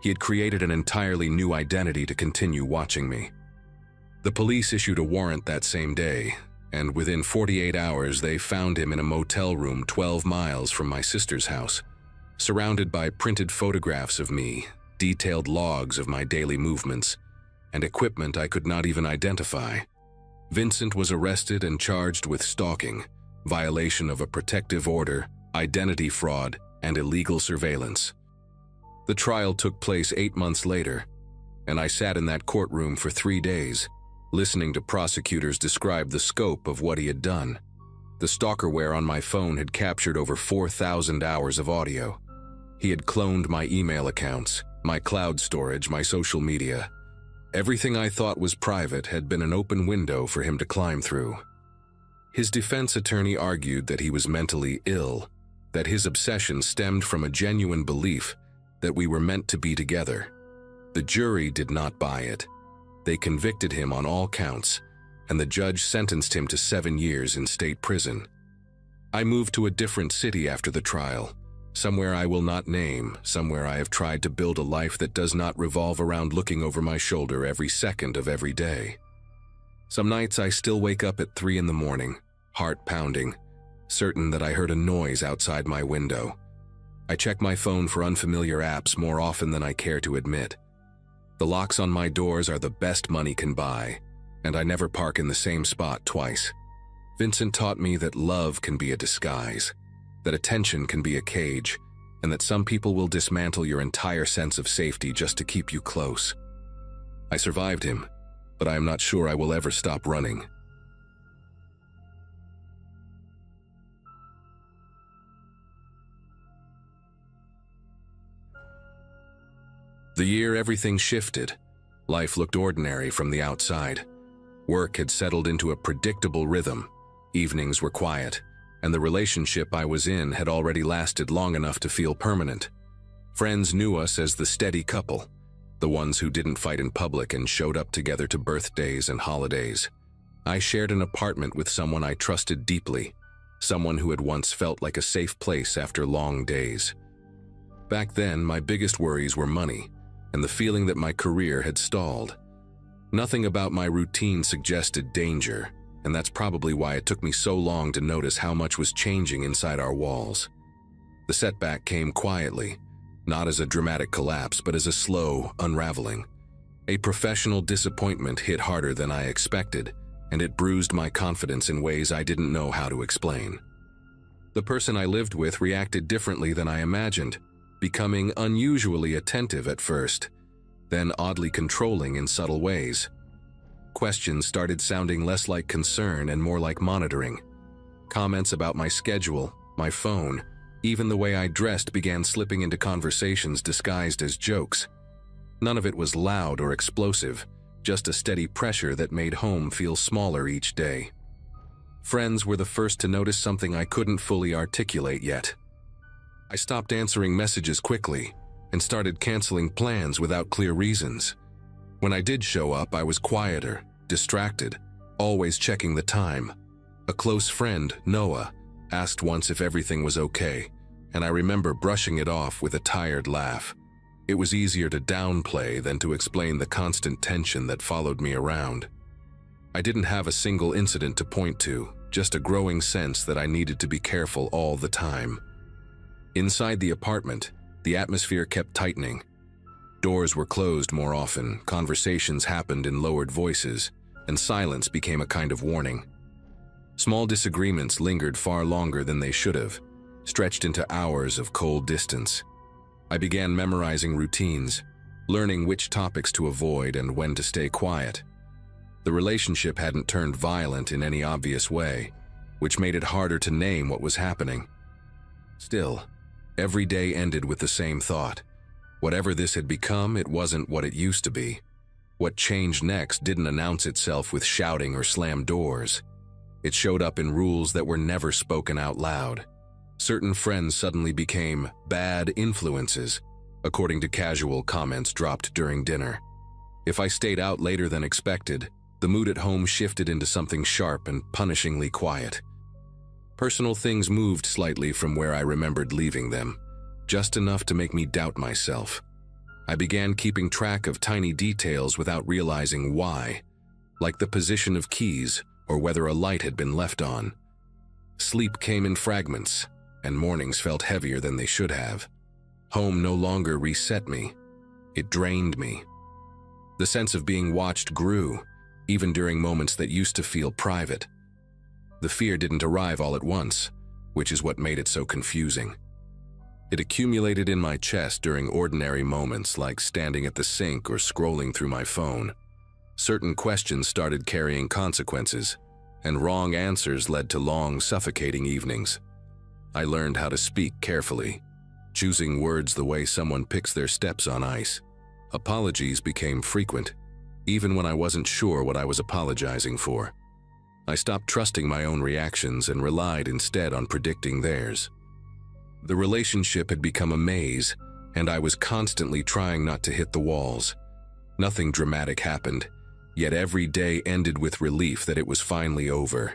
He had created an entirely new identity to continue watching me. The police issued a warrant that same day, and within 48 hours they found him in a motel room 12 miles from my sister's house, surrounded by printed photographs of me, detailed logs of my daily movements, and equipment I could not even identify. Vincent was arrested and charged with stalking, violation of a protective order, identity fraud, and illegal surveillance. The trial took place 8 months later, and I sat in that courtroom for 3 days, listening to prosecutors describe the scope of what he had done. The stalkerware on my phone had captured over 4,000 hours of audio. He had cloned my email accounts, my cloud storage, my social media. Everything I thought was private had been an open window for him to climb through. His defense attorney argued that he was mentally ill, that his obsession stemmed from a genuine belief that we were meant to be together. The jury did not buy it. They convicted him on all counts, and the judge sentenced him to 7 years in state prison. I moved to a different city after the trial, somewhere I will not name, somewhere I have tried to build a life that does not revolve around looking over my shoulder every second of every day. Some nights I still wake up at 3 in the morning, heart pounding, certain that I heard a noise outside my window. I check my phone for unfamiliar apps more often than I care to admit. The locks on my doors are the best money can buy, and I never park in the same spot twice. Vincent taught me that love can be a disguise, that attention can be a cage, and that some people will dismantle your entire sense of safety just to keep you close. I survived him, but I am not sure I will ever stop running. The year everything shifted. Life looked ordinary from the outside. Work had settled into a predictable rhythm. Evenings were quiet, and the relationship I was in had already lasted long enough to feel permanent. Friends knew us as the steady couple, the ones who didn't fight in public and showed up together to birthdays and holidays. I shared an apartment with someone I trusted deeply, someone who had once felt like a safe place after long days. Back then, my biggest worries were money, and the feeling that my career had stalled. Nothing about my routine suggested danger, and that's probably why it took me so long to notice how much was changing inside our walls. The setback came quietly, not as a dramatic collapse, but as a slow unraveling. A professional disappointment hit harder than I expected, and it bruised my confidence in ways I didn't know how to explain. The person I lived with reacted differently than I imagined, becoming unusually attentive at first, then oddly controlling in subtle ways. Questions started sounding less like concern and more like monitoring. Comments about my schedule, my phone, even the way I dressed began slipping into conversations disguised as jokes. None of it was loud or explosive, just a steady pressure that made home feel smaller each day. Friends were the first to notice something I couldn't fully articulate yet. I stopped answering messages quickly and started canceling plans without clear reasons. When I did show up, I was quieter, distracted, always checking the time. A close friend, Noah, asked once if everything was okay, and I remember brushing it off with a tired laugh. It was easier to downplay than to explain the constant tension that followed me around. I didn't have a single incident to point to, just a growing sense that I needed to be careful all the time. Inside the apartment, the atmosphere kept tightening. Doors were closed more often, conversations happened in lowered voices, and silence became a kind of warning. Small disagreements lingered far longer than they should have, stretched into hours of cold distance. I began memorizing routines, learning which topics to avoid and when to stay quiet. The relationship hadn't turned violent in any obvious way, which made it harder to name what was happening. Still, every day ended with the same thought. Whatever this had become, it wasn't what it used to be. What changed next didn't announce itself with shouting or slammed doors. It showed up in rules that were never spoken out loud. Certain friends suddenly became bad influences, according to casual comments dropped during dinner. If I stayed out later than expected, the mood at home shifted into something sharp and punishingly quiet. Personal things moved slightly from where I remembered leaving them, just enough to make me doubt myself. I began keeping track of tiny details without realizing why, like the position of keys or whether a light had been left on. Sleep came in fragments, and mornings felt heavier than they should have. Home no longer reset me. It drained me. The sense of being watched grew, even during moments that used to feel private. The fear didn't arrive all at once, which is what made it so confusing. It accumulated in my chest during ordinary moments like standing at the sink or scrolling through my phone. Certain questions started carrying consequences, and wrong answers led to long, suffocating evenings. I learned how to speak carefully, choosing words the way someone picks their steps on ice. Apologies became frequent, even when I wasn't sure what I was apologizing for. I stopped trusting my own reactions and relied instead on predicting theirs. The relationship had become a maze, and I was constantly trying not to hit the walls. Nothing dramatic happened, yet every day ended with relief that it was finally over.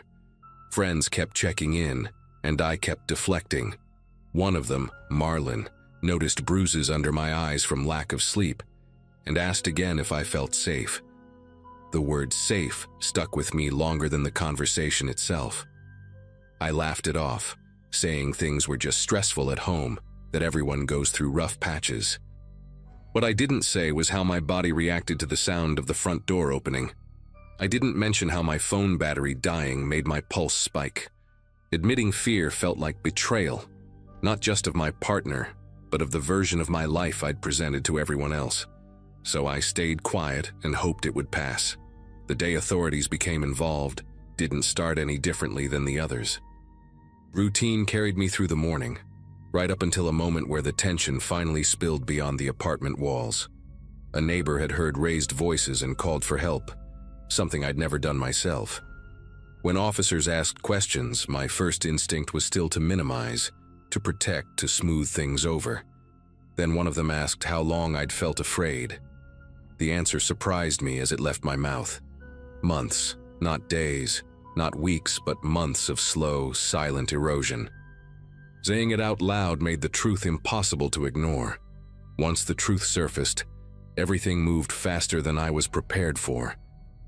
Friends kept checking in, and I kept deflecting. One of them, Marlon, noticed bruises under my eyes from lack of sleep, and asked again if I felt safe. The word safe stuck with me longer than the conversation itself. I laughed it off, saying things were just stressful at home, that everyone goes through rough patches. What I didn't say was how my body reacted to the sound of the front door opening. I didn't mention how my phone battery dying made my pulse spike. Admitting fear felt like betrayal, not just of my partner, but of the version of my life I'd presented to everyone else. So I stayed quiet and hoped it would pass. The day authorities became involved didn't start any differently than the others. Routine carried me through the morning, right up until a moment where the tension finally spilled beyond the apartment walls. A neighbor had heard raised voices and called for help, something I'd never done myself. When officers asked questions, my first instinct was still to minimize, to protect, to smooth things over. Then one of them asked how long I'd felt afraid. The answer surprised me as it left my mouth. Months, not days, not weeks, but months of slow, silent erosion. Saying it out loud made the truth impossible to ignore. Once the truth surfaced, everything moved faster than I was prepared for.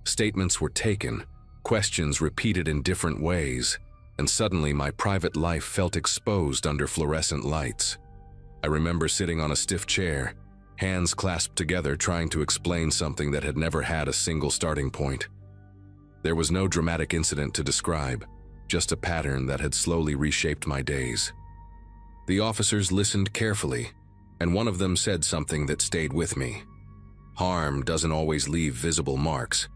Statements were taken, questions repeated in different ways, and suddenly my private life felt exposed under fluorescent lights. I remember sitting on a stiff chair, hands clasped together trying to explain something that had never had a single starting point. There was no dramatic incident to describe, just a pattern that had slowly reshaped my days. The officers listened carefully, and one of them said something that stayed with me. Harm doesn't always leave visible marks.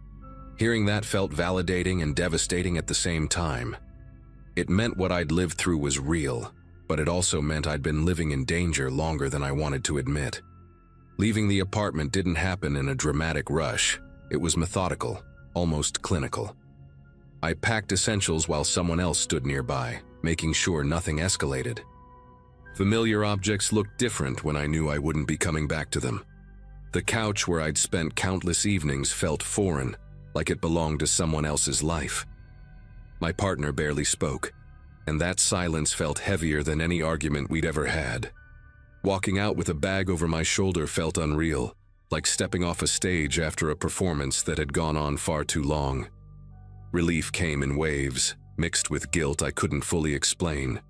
Hearing that felt validating and devastating at the same time. It meant what I'd lived through was real, but it also meant I'd been living in danger longer than I wanted to admit. Leaving the apartment didn't happen in a dramatic rush. It was methodical, almost clinical. I packed essentials while someone else stood nearby, making sure nothing escalated. Familiar objects looked different when I knew I wouldn't be coming back to them. The couch where I'd spent countless evenings felt foreign, like it belonged to someone else's life. My partner barely spoke, and that silence felt heavier than any argument we'd ever had. Walking out with a bag over my shoulder felt unreal, like stepping off a stage after a performance that had gone on far too long. Relief came in waves, mixed with guilt I couldn't fully explain.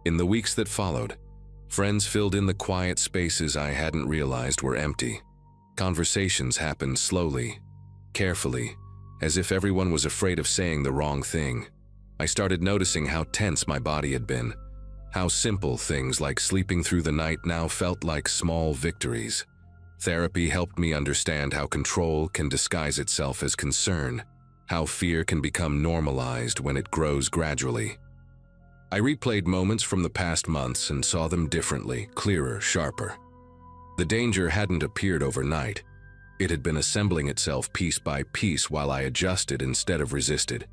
In the weeks that followed, friends filled in the quiet spaces I hadn't realized were empty. Conversations happened slowly, carefully, as if everyone was afraid of saying the wrong thing. I started noticing how tense my body had been, how simple things like sleeping through the night now felt like small victories. Therapy helped me understand how control can disguise itself as concern, how fear can become normalized when it grows gradually. I replayed moments from the past months and saw them differently, clearer, sharper. The danger hadn't appeared overnight. It had been assembling itself piece by piece while I adjusted instead of resisted.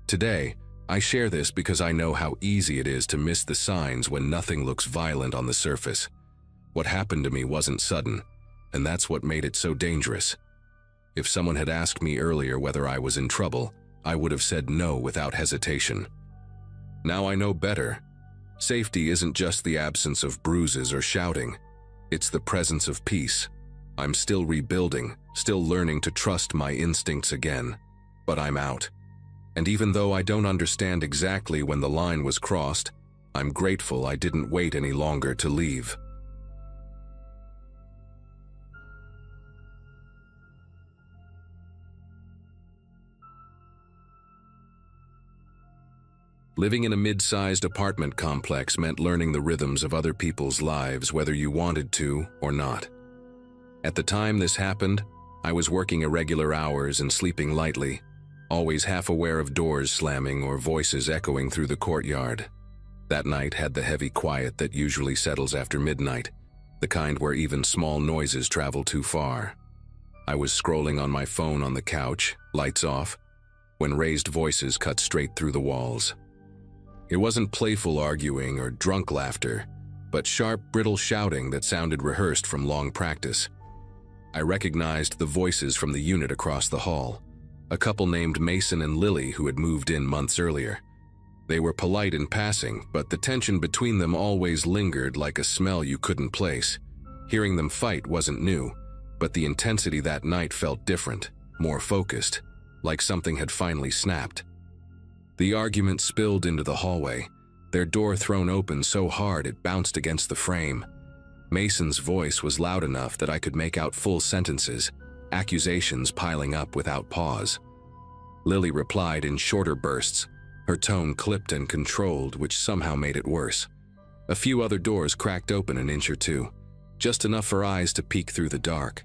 Today, I share this because I know how easy it is to miss the signs when nothing looks violent on the surface. What happened to me wasn't sudden, and that's what made it so dangerous. If someone had asked me earlier whether I was in trouble, I would have said no without hesitation. Now I know better. Safety isn't just the absence of bruises or shouting. It's the presence of peace. I'm still rebuilding, still learning to trust my instincts again. But I'm out. And even though I don't understand exactly when the line was crossed, I'm grateful I didn't wait any longer to leave. Living in a mid-sized apartment complex meant learning the rhythms of other people's lives whether you wanted to or not. At the time this happened, I was working irregular hours and sleeping lightly, always half aware of doors slamming or voices echoing through the courtyard. That night had the heavy quiet that usually settles after midnight, the kind where even small noises travel too far. I was scrolling on my phone on the couch, lights off, when raised voices cut straight through the walls. It wasn't playful arguing or drunk laughter, but sharp, brittle shouting that sounded rehearsed from long practice. I recognized the voices from the unit across the hall, a couple named Mason and Lily who had moved in months earlier. They were polite in passing, but the tension between them always lingered like a smell you couldn't place. Hearing them fight wasn't new, but the intensity that night felt different, more focused, like something had finally snapped. The argument spilled into the hallway, their door thrown open so hard it bounced against the frame. Mason's voice was loud enough that I could make out full sentences, accusations piling up without pause. Lily replied in shorter bursts, her tone clipped and controlled, which somehow made it worse. A few other doors cracked open an inch or two, just enough for eyes to peek through the dark.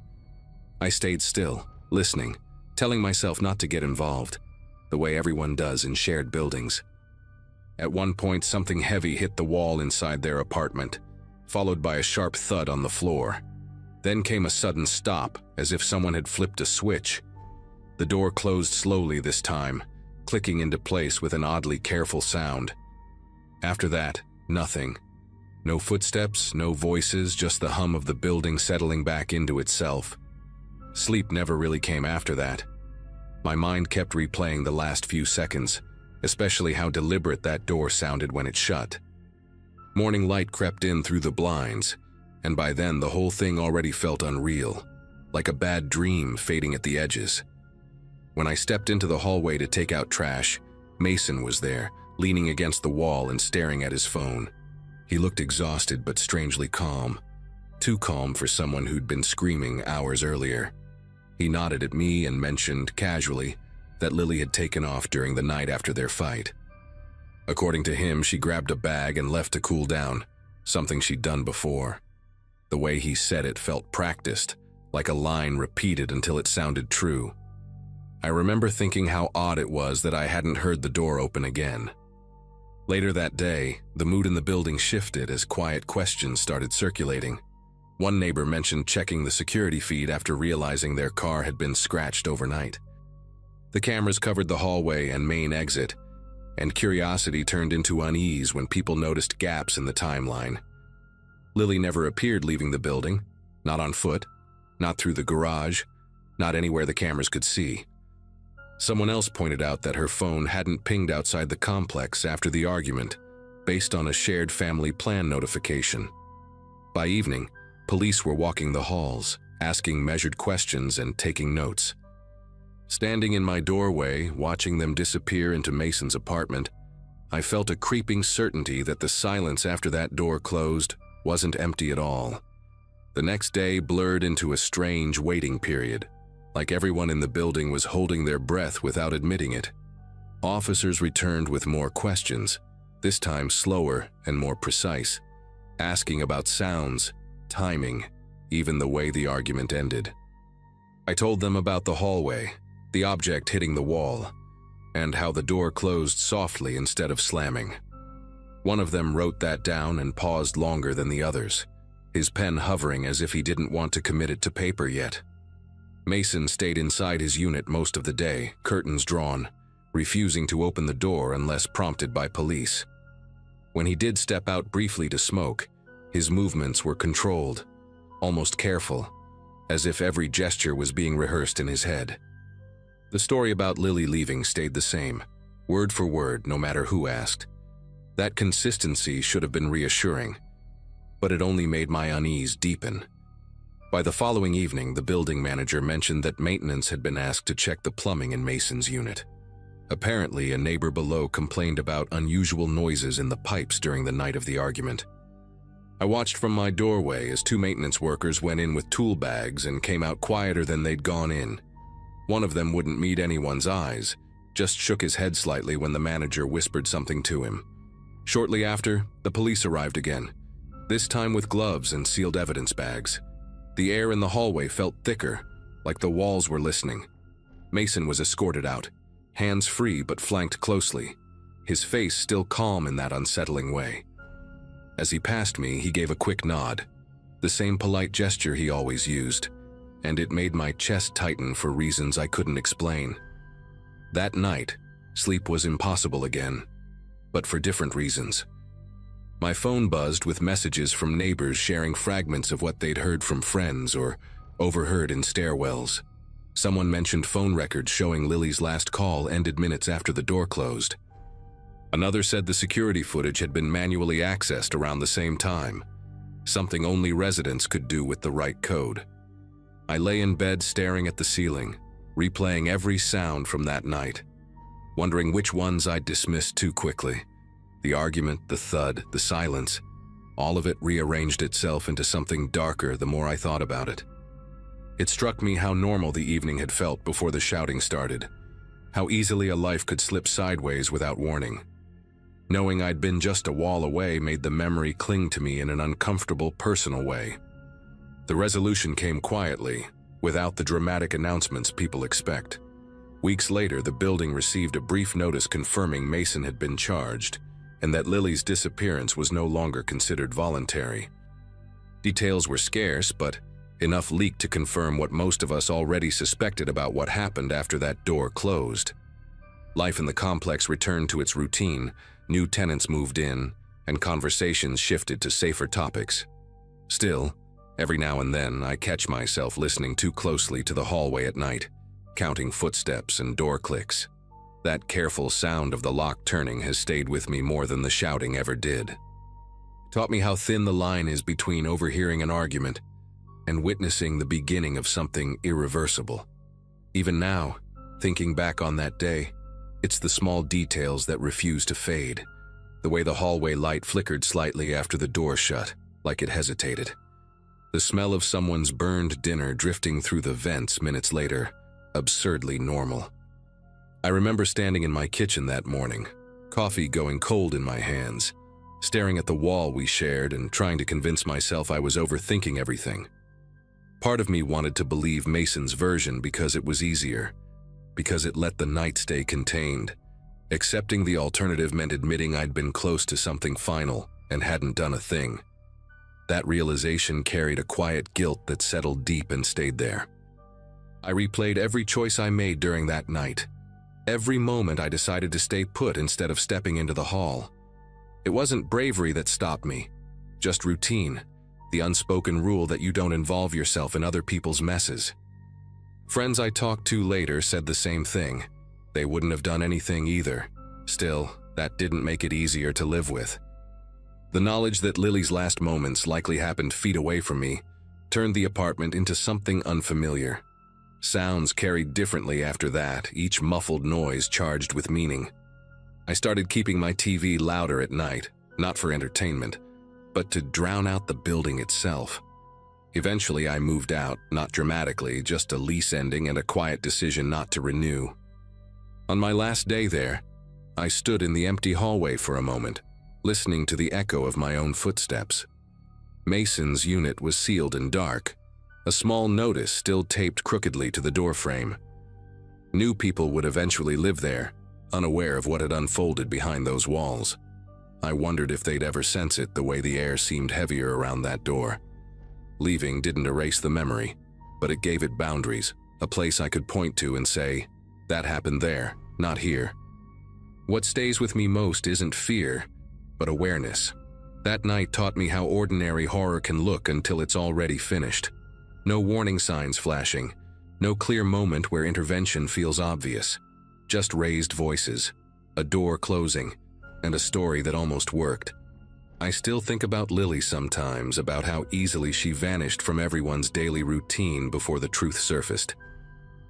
I stayed still, listening, telling myself not to get involved, the way everyone does in shared buildings. At one point, something heavy hit the wall inside their apartment, followed by a sharp thud on the floor. Then came a sudden stop, as if someone had flipped a switch. The door closed slowly this time, clicking into place with an oddly careful sound. After that, nothing. No footsteps, no voices, just the hum of the building settling back into itself. Sleep never really came after that. My mind kept replaying the last few seconds, especially how deliberate that door sounded when it shut. Morning light crept in through the blinds, and by then the whole thing already felt unreal, like a bad dream fading at the edges. When I stepped into the hallway to take out trash, Mason was there, leaning against the wall and staring at his phone. He looked exhausted but strangely calm, too calm for someone who'd been screaming hours earlier. He nodded at me and mentioned, casually, that Lily had taken off during the night after their fight. According to him, she grabbed a bag and left to cool down, something she'd done before. The way he said it felt practiced, like a line repeated until it sounded true. I remember thinking how odd it was that I hadn't heard the door open again. Later that day, the mood in the building shifted as quiet questions started circulating. One neighbor mentioned checking the security feed after realizing their car had been scratched overnight. The cameras covered the hallway and main exit, and curiosity turned into unease when people noticed gaps in the timeline. Lily never appeared leaving the building, not on foot, not through the garage, not anywhere the cameras could see. Someone else pointed out that her phone hadn't pinged outside the complex after the argument, based on a shared family plan notification. By evening, police were walking the halls, asking measured questions and taking notes. Standing in my doorway, watching them disappear into Mason's apartment, I felt a creeping certainty that the silence after that door closed wasn't empty at all. The next day blurred into a strange waiting period, like everyone in the building was holding their breath without admitting it. Officers returned with more questions, this time slower and more precise, asking about sounds, timing, even the way the argument ended. I told them about the hallway, the object hitting the wall, and how the door closed softly instead of slamming. One of them wrote that down and paused longer than the others, his pen hovering as if he didn't want to commit it to paper yet. Mason stayed inside his unit most of the day, curtains drawn, refusing to open the door unless prompted by police. When he did step out briefly to smoke, his movements were controlled, almost careful, as if every gesture was being rehearsed in his head. The story about Lily leaving stayed the same, word for word, no matter who asked. That consistency should have been reassuring, but it only made my unease deepen. By the following evening, the building manager mentioned that maintenance had been asked to check the plumbing in Mason's unit. Apparently, a neighbor below complained about unusual noises in the pipes during the night of the argument. I watched from my doorway as two maintenance workers went in with tool bags and came out quieter than they'd gone in. One of them wouldn't meet anyone's eyes, just shook his head slightly when the manager whispered something to him. Shortly after, the police arrived again, this time with gloves and sealed evidence bags. The air in the hallway felt thicker, like the walls were listening. Mason was escorted out, hands free but flanked closely, his face still calm in that unsettling way. As he passed me, he gave a quick nod, the same polite gesture he always used, and it made my chest tighten for reasons I couldn't explain. That night, sleep was impossible again, but for different reasons. My phone buzzed with messages from neighbors sharing fragments of what they'd heard from friends or overheard in stairwells. Someone mentioned phone records showing Lily's last call ended minutes after the door closed. Another said the security footage had been manually accessed around the same time, something only residents could do with the right code. I lay in bed staring at the ceiling, replaying every sound from that night, wondering which ones I'd dismissed too quickly. The argument, the thud, the silence, all of it rearranged itself into something darker the more I thought about it. It struck me how normal the evening had felt before the shouting started, how easily a life could slip sideways without warning. Knowing I'd been just a wall away made the memory cling to me in an uncomfortable, personal way. The resolution came quietly, without the dramatic announcements people expect. Weeks later, the building received a brief notice confirming Mason had been charged, and that Lily's disappearance was no longer considered voluntary. Details were scarce, but enough leaked to confirm what most of us already suspected about what happened after that door closed. Life in the complex returned to its routine, new tenants moved in, and conversations shifted to safer topics. Still, every now and then I catch myself listening too closely to the hallway at night, counting footsteps and door clicks. That careful sound of the lock turning has stayed with me more than the shouting ever did. It taught me how thin the line is between overhearing an argument and witnessing the beginning of something irreversible. Even now, thinking back on that day, it's the small details that refuse to fade. The way the hallway light flickered slightly after the door shut, like it hesitated. The smell of someone's burned dinner drifting through the vents minutes later, absurdly normal. I remember standing in my kitchen that morning, coffee going cold in my hands, staring at the wall we shared and trying to convince myself I was overthinking everything. Part of me wanted to believe Mason's version because it was easier, because it let the night stay contained. Accepting the alternative meant admitting I'd been close to something final and hadn't done a thing. That realization carried a quiet guilt that settled deep and stayed there. I replayed every choice I made during that night. Every moment I decided to stay put instead of stepping into the hall. It wasn't bravery that stopped me, just routine, the unspoken rule that you don't involve yourself in other people's messes. Friends I talked to later said the same thing. They wouldn't have done anything either. Still, that didn't make it easier to live with. The knowledge that Lily's last moments likely happened feet away from me turned the apartment into something unfamiliar. Sounds carried differently after that, each muffled noise charged with meaning. I started keeping my TV louder at night, not for entertainment, but to drown out the building itself. Eventually I moved out, not dramatically, just a lease ending and a quiet decision not to renew. On my last day there, I stood in the empty hallway for a moment, listening to the echo of my own footsteps. Mason's unit was sealed and dark, a small notice still taped crookedly to the doorframe. New people would eventually live there, unaware of what had unfolded behind those walls. I wondered if they'd ever sense it the way the air seemed heavier around that door. Leaving didn't erase the memory, but it gave it boundaries, a place I could point to and say, that happened there, not here. What stays with me most isn't fear, but awareness. That night taught me how ordinary horror can look until it's already finished. No warning signs flashing, no clear moment where intervention feels obvious. Just raised voices, a door closing, and a story that almost worked. I still think about Lily sometimes, about how easily she vanished from everyone's daily routine before the truth surfaced.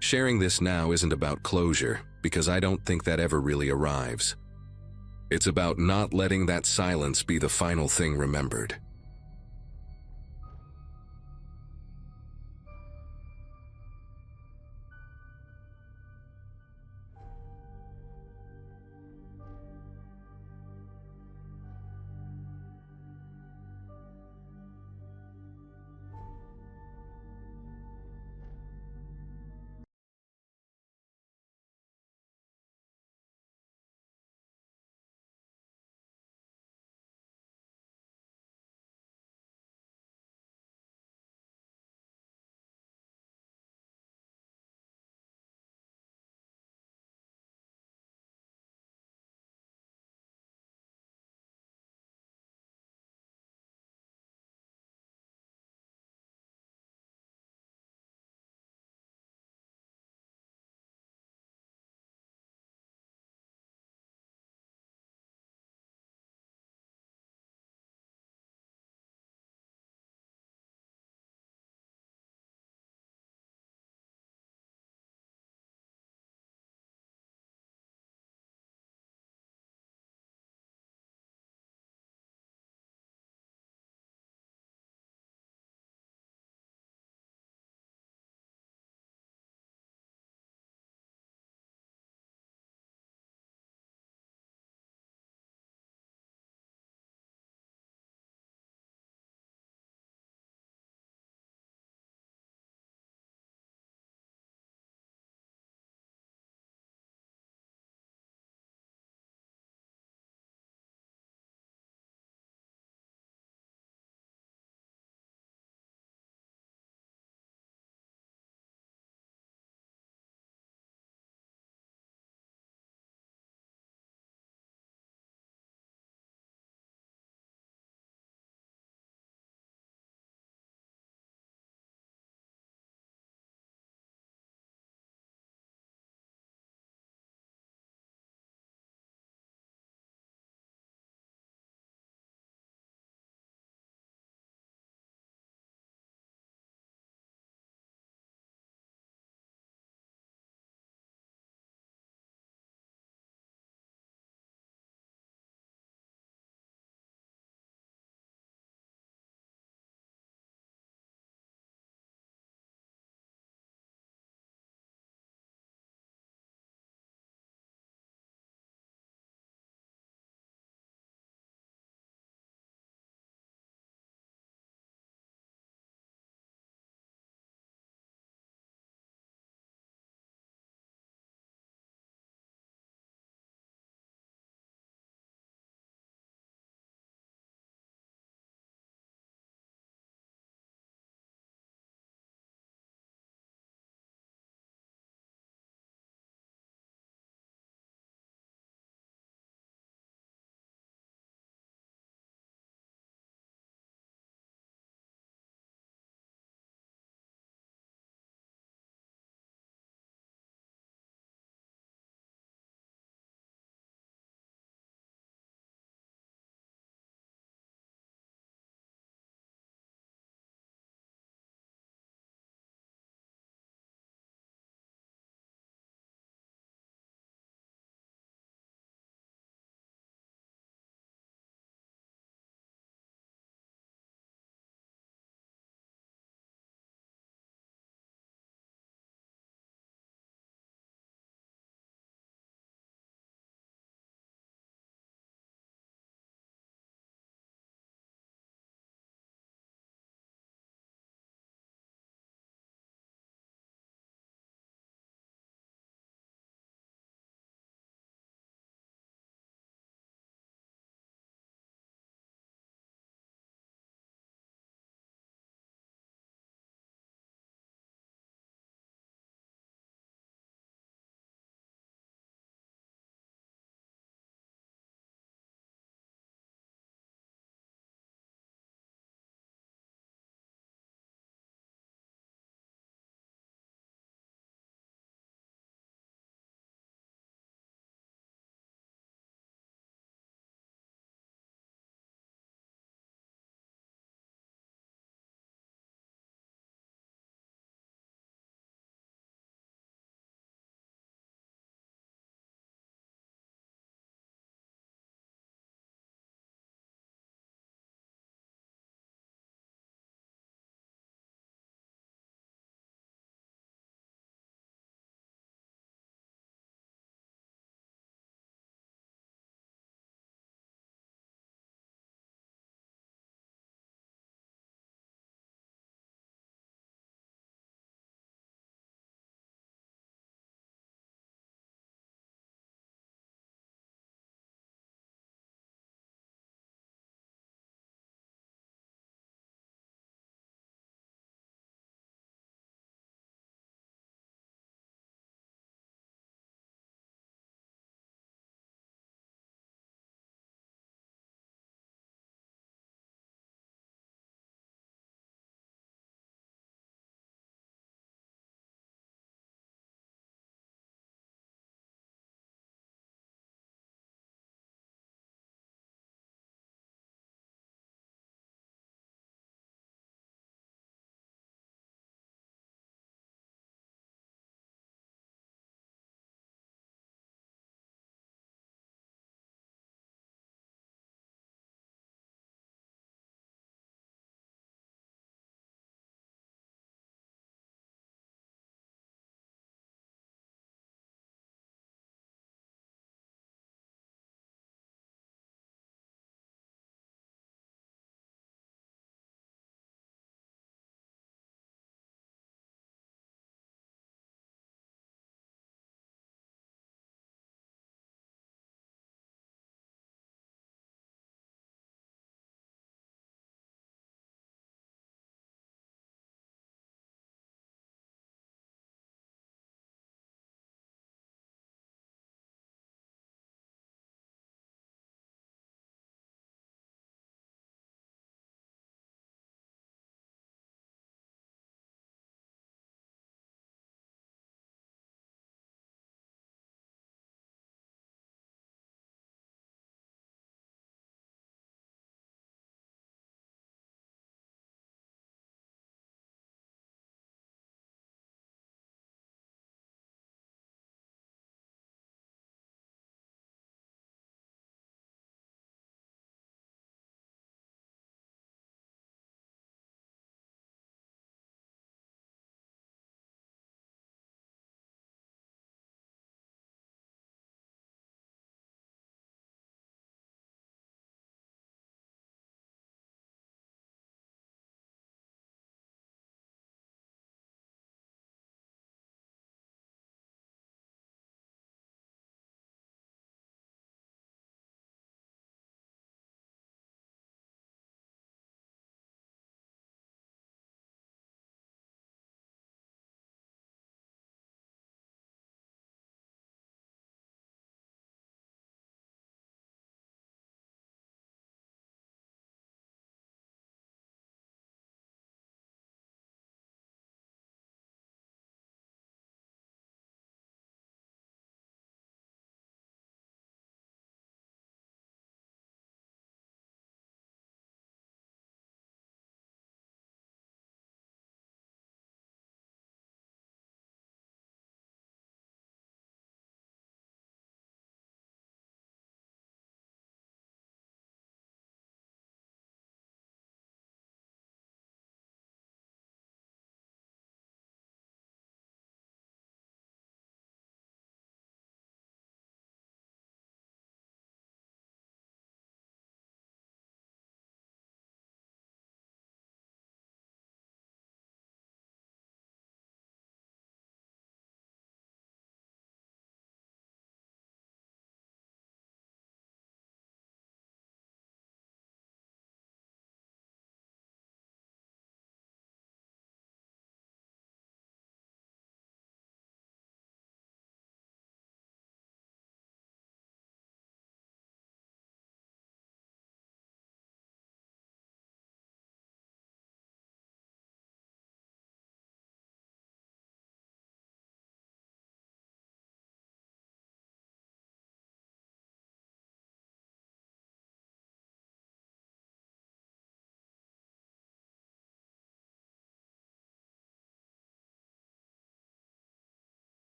Sharing this now isn't about closure, because I don't think that ever really arrives. It's about not letting that silence be the final thing remembered.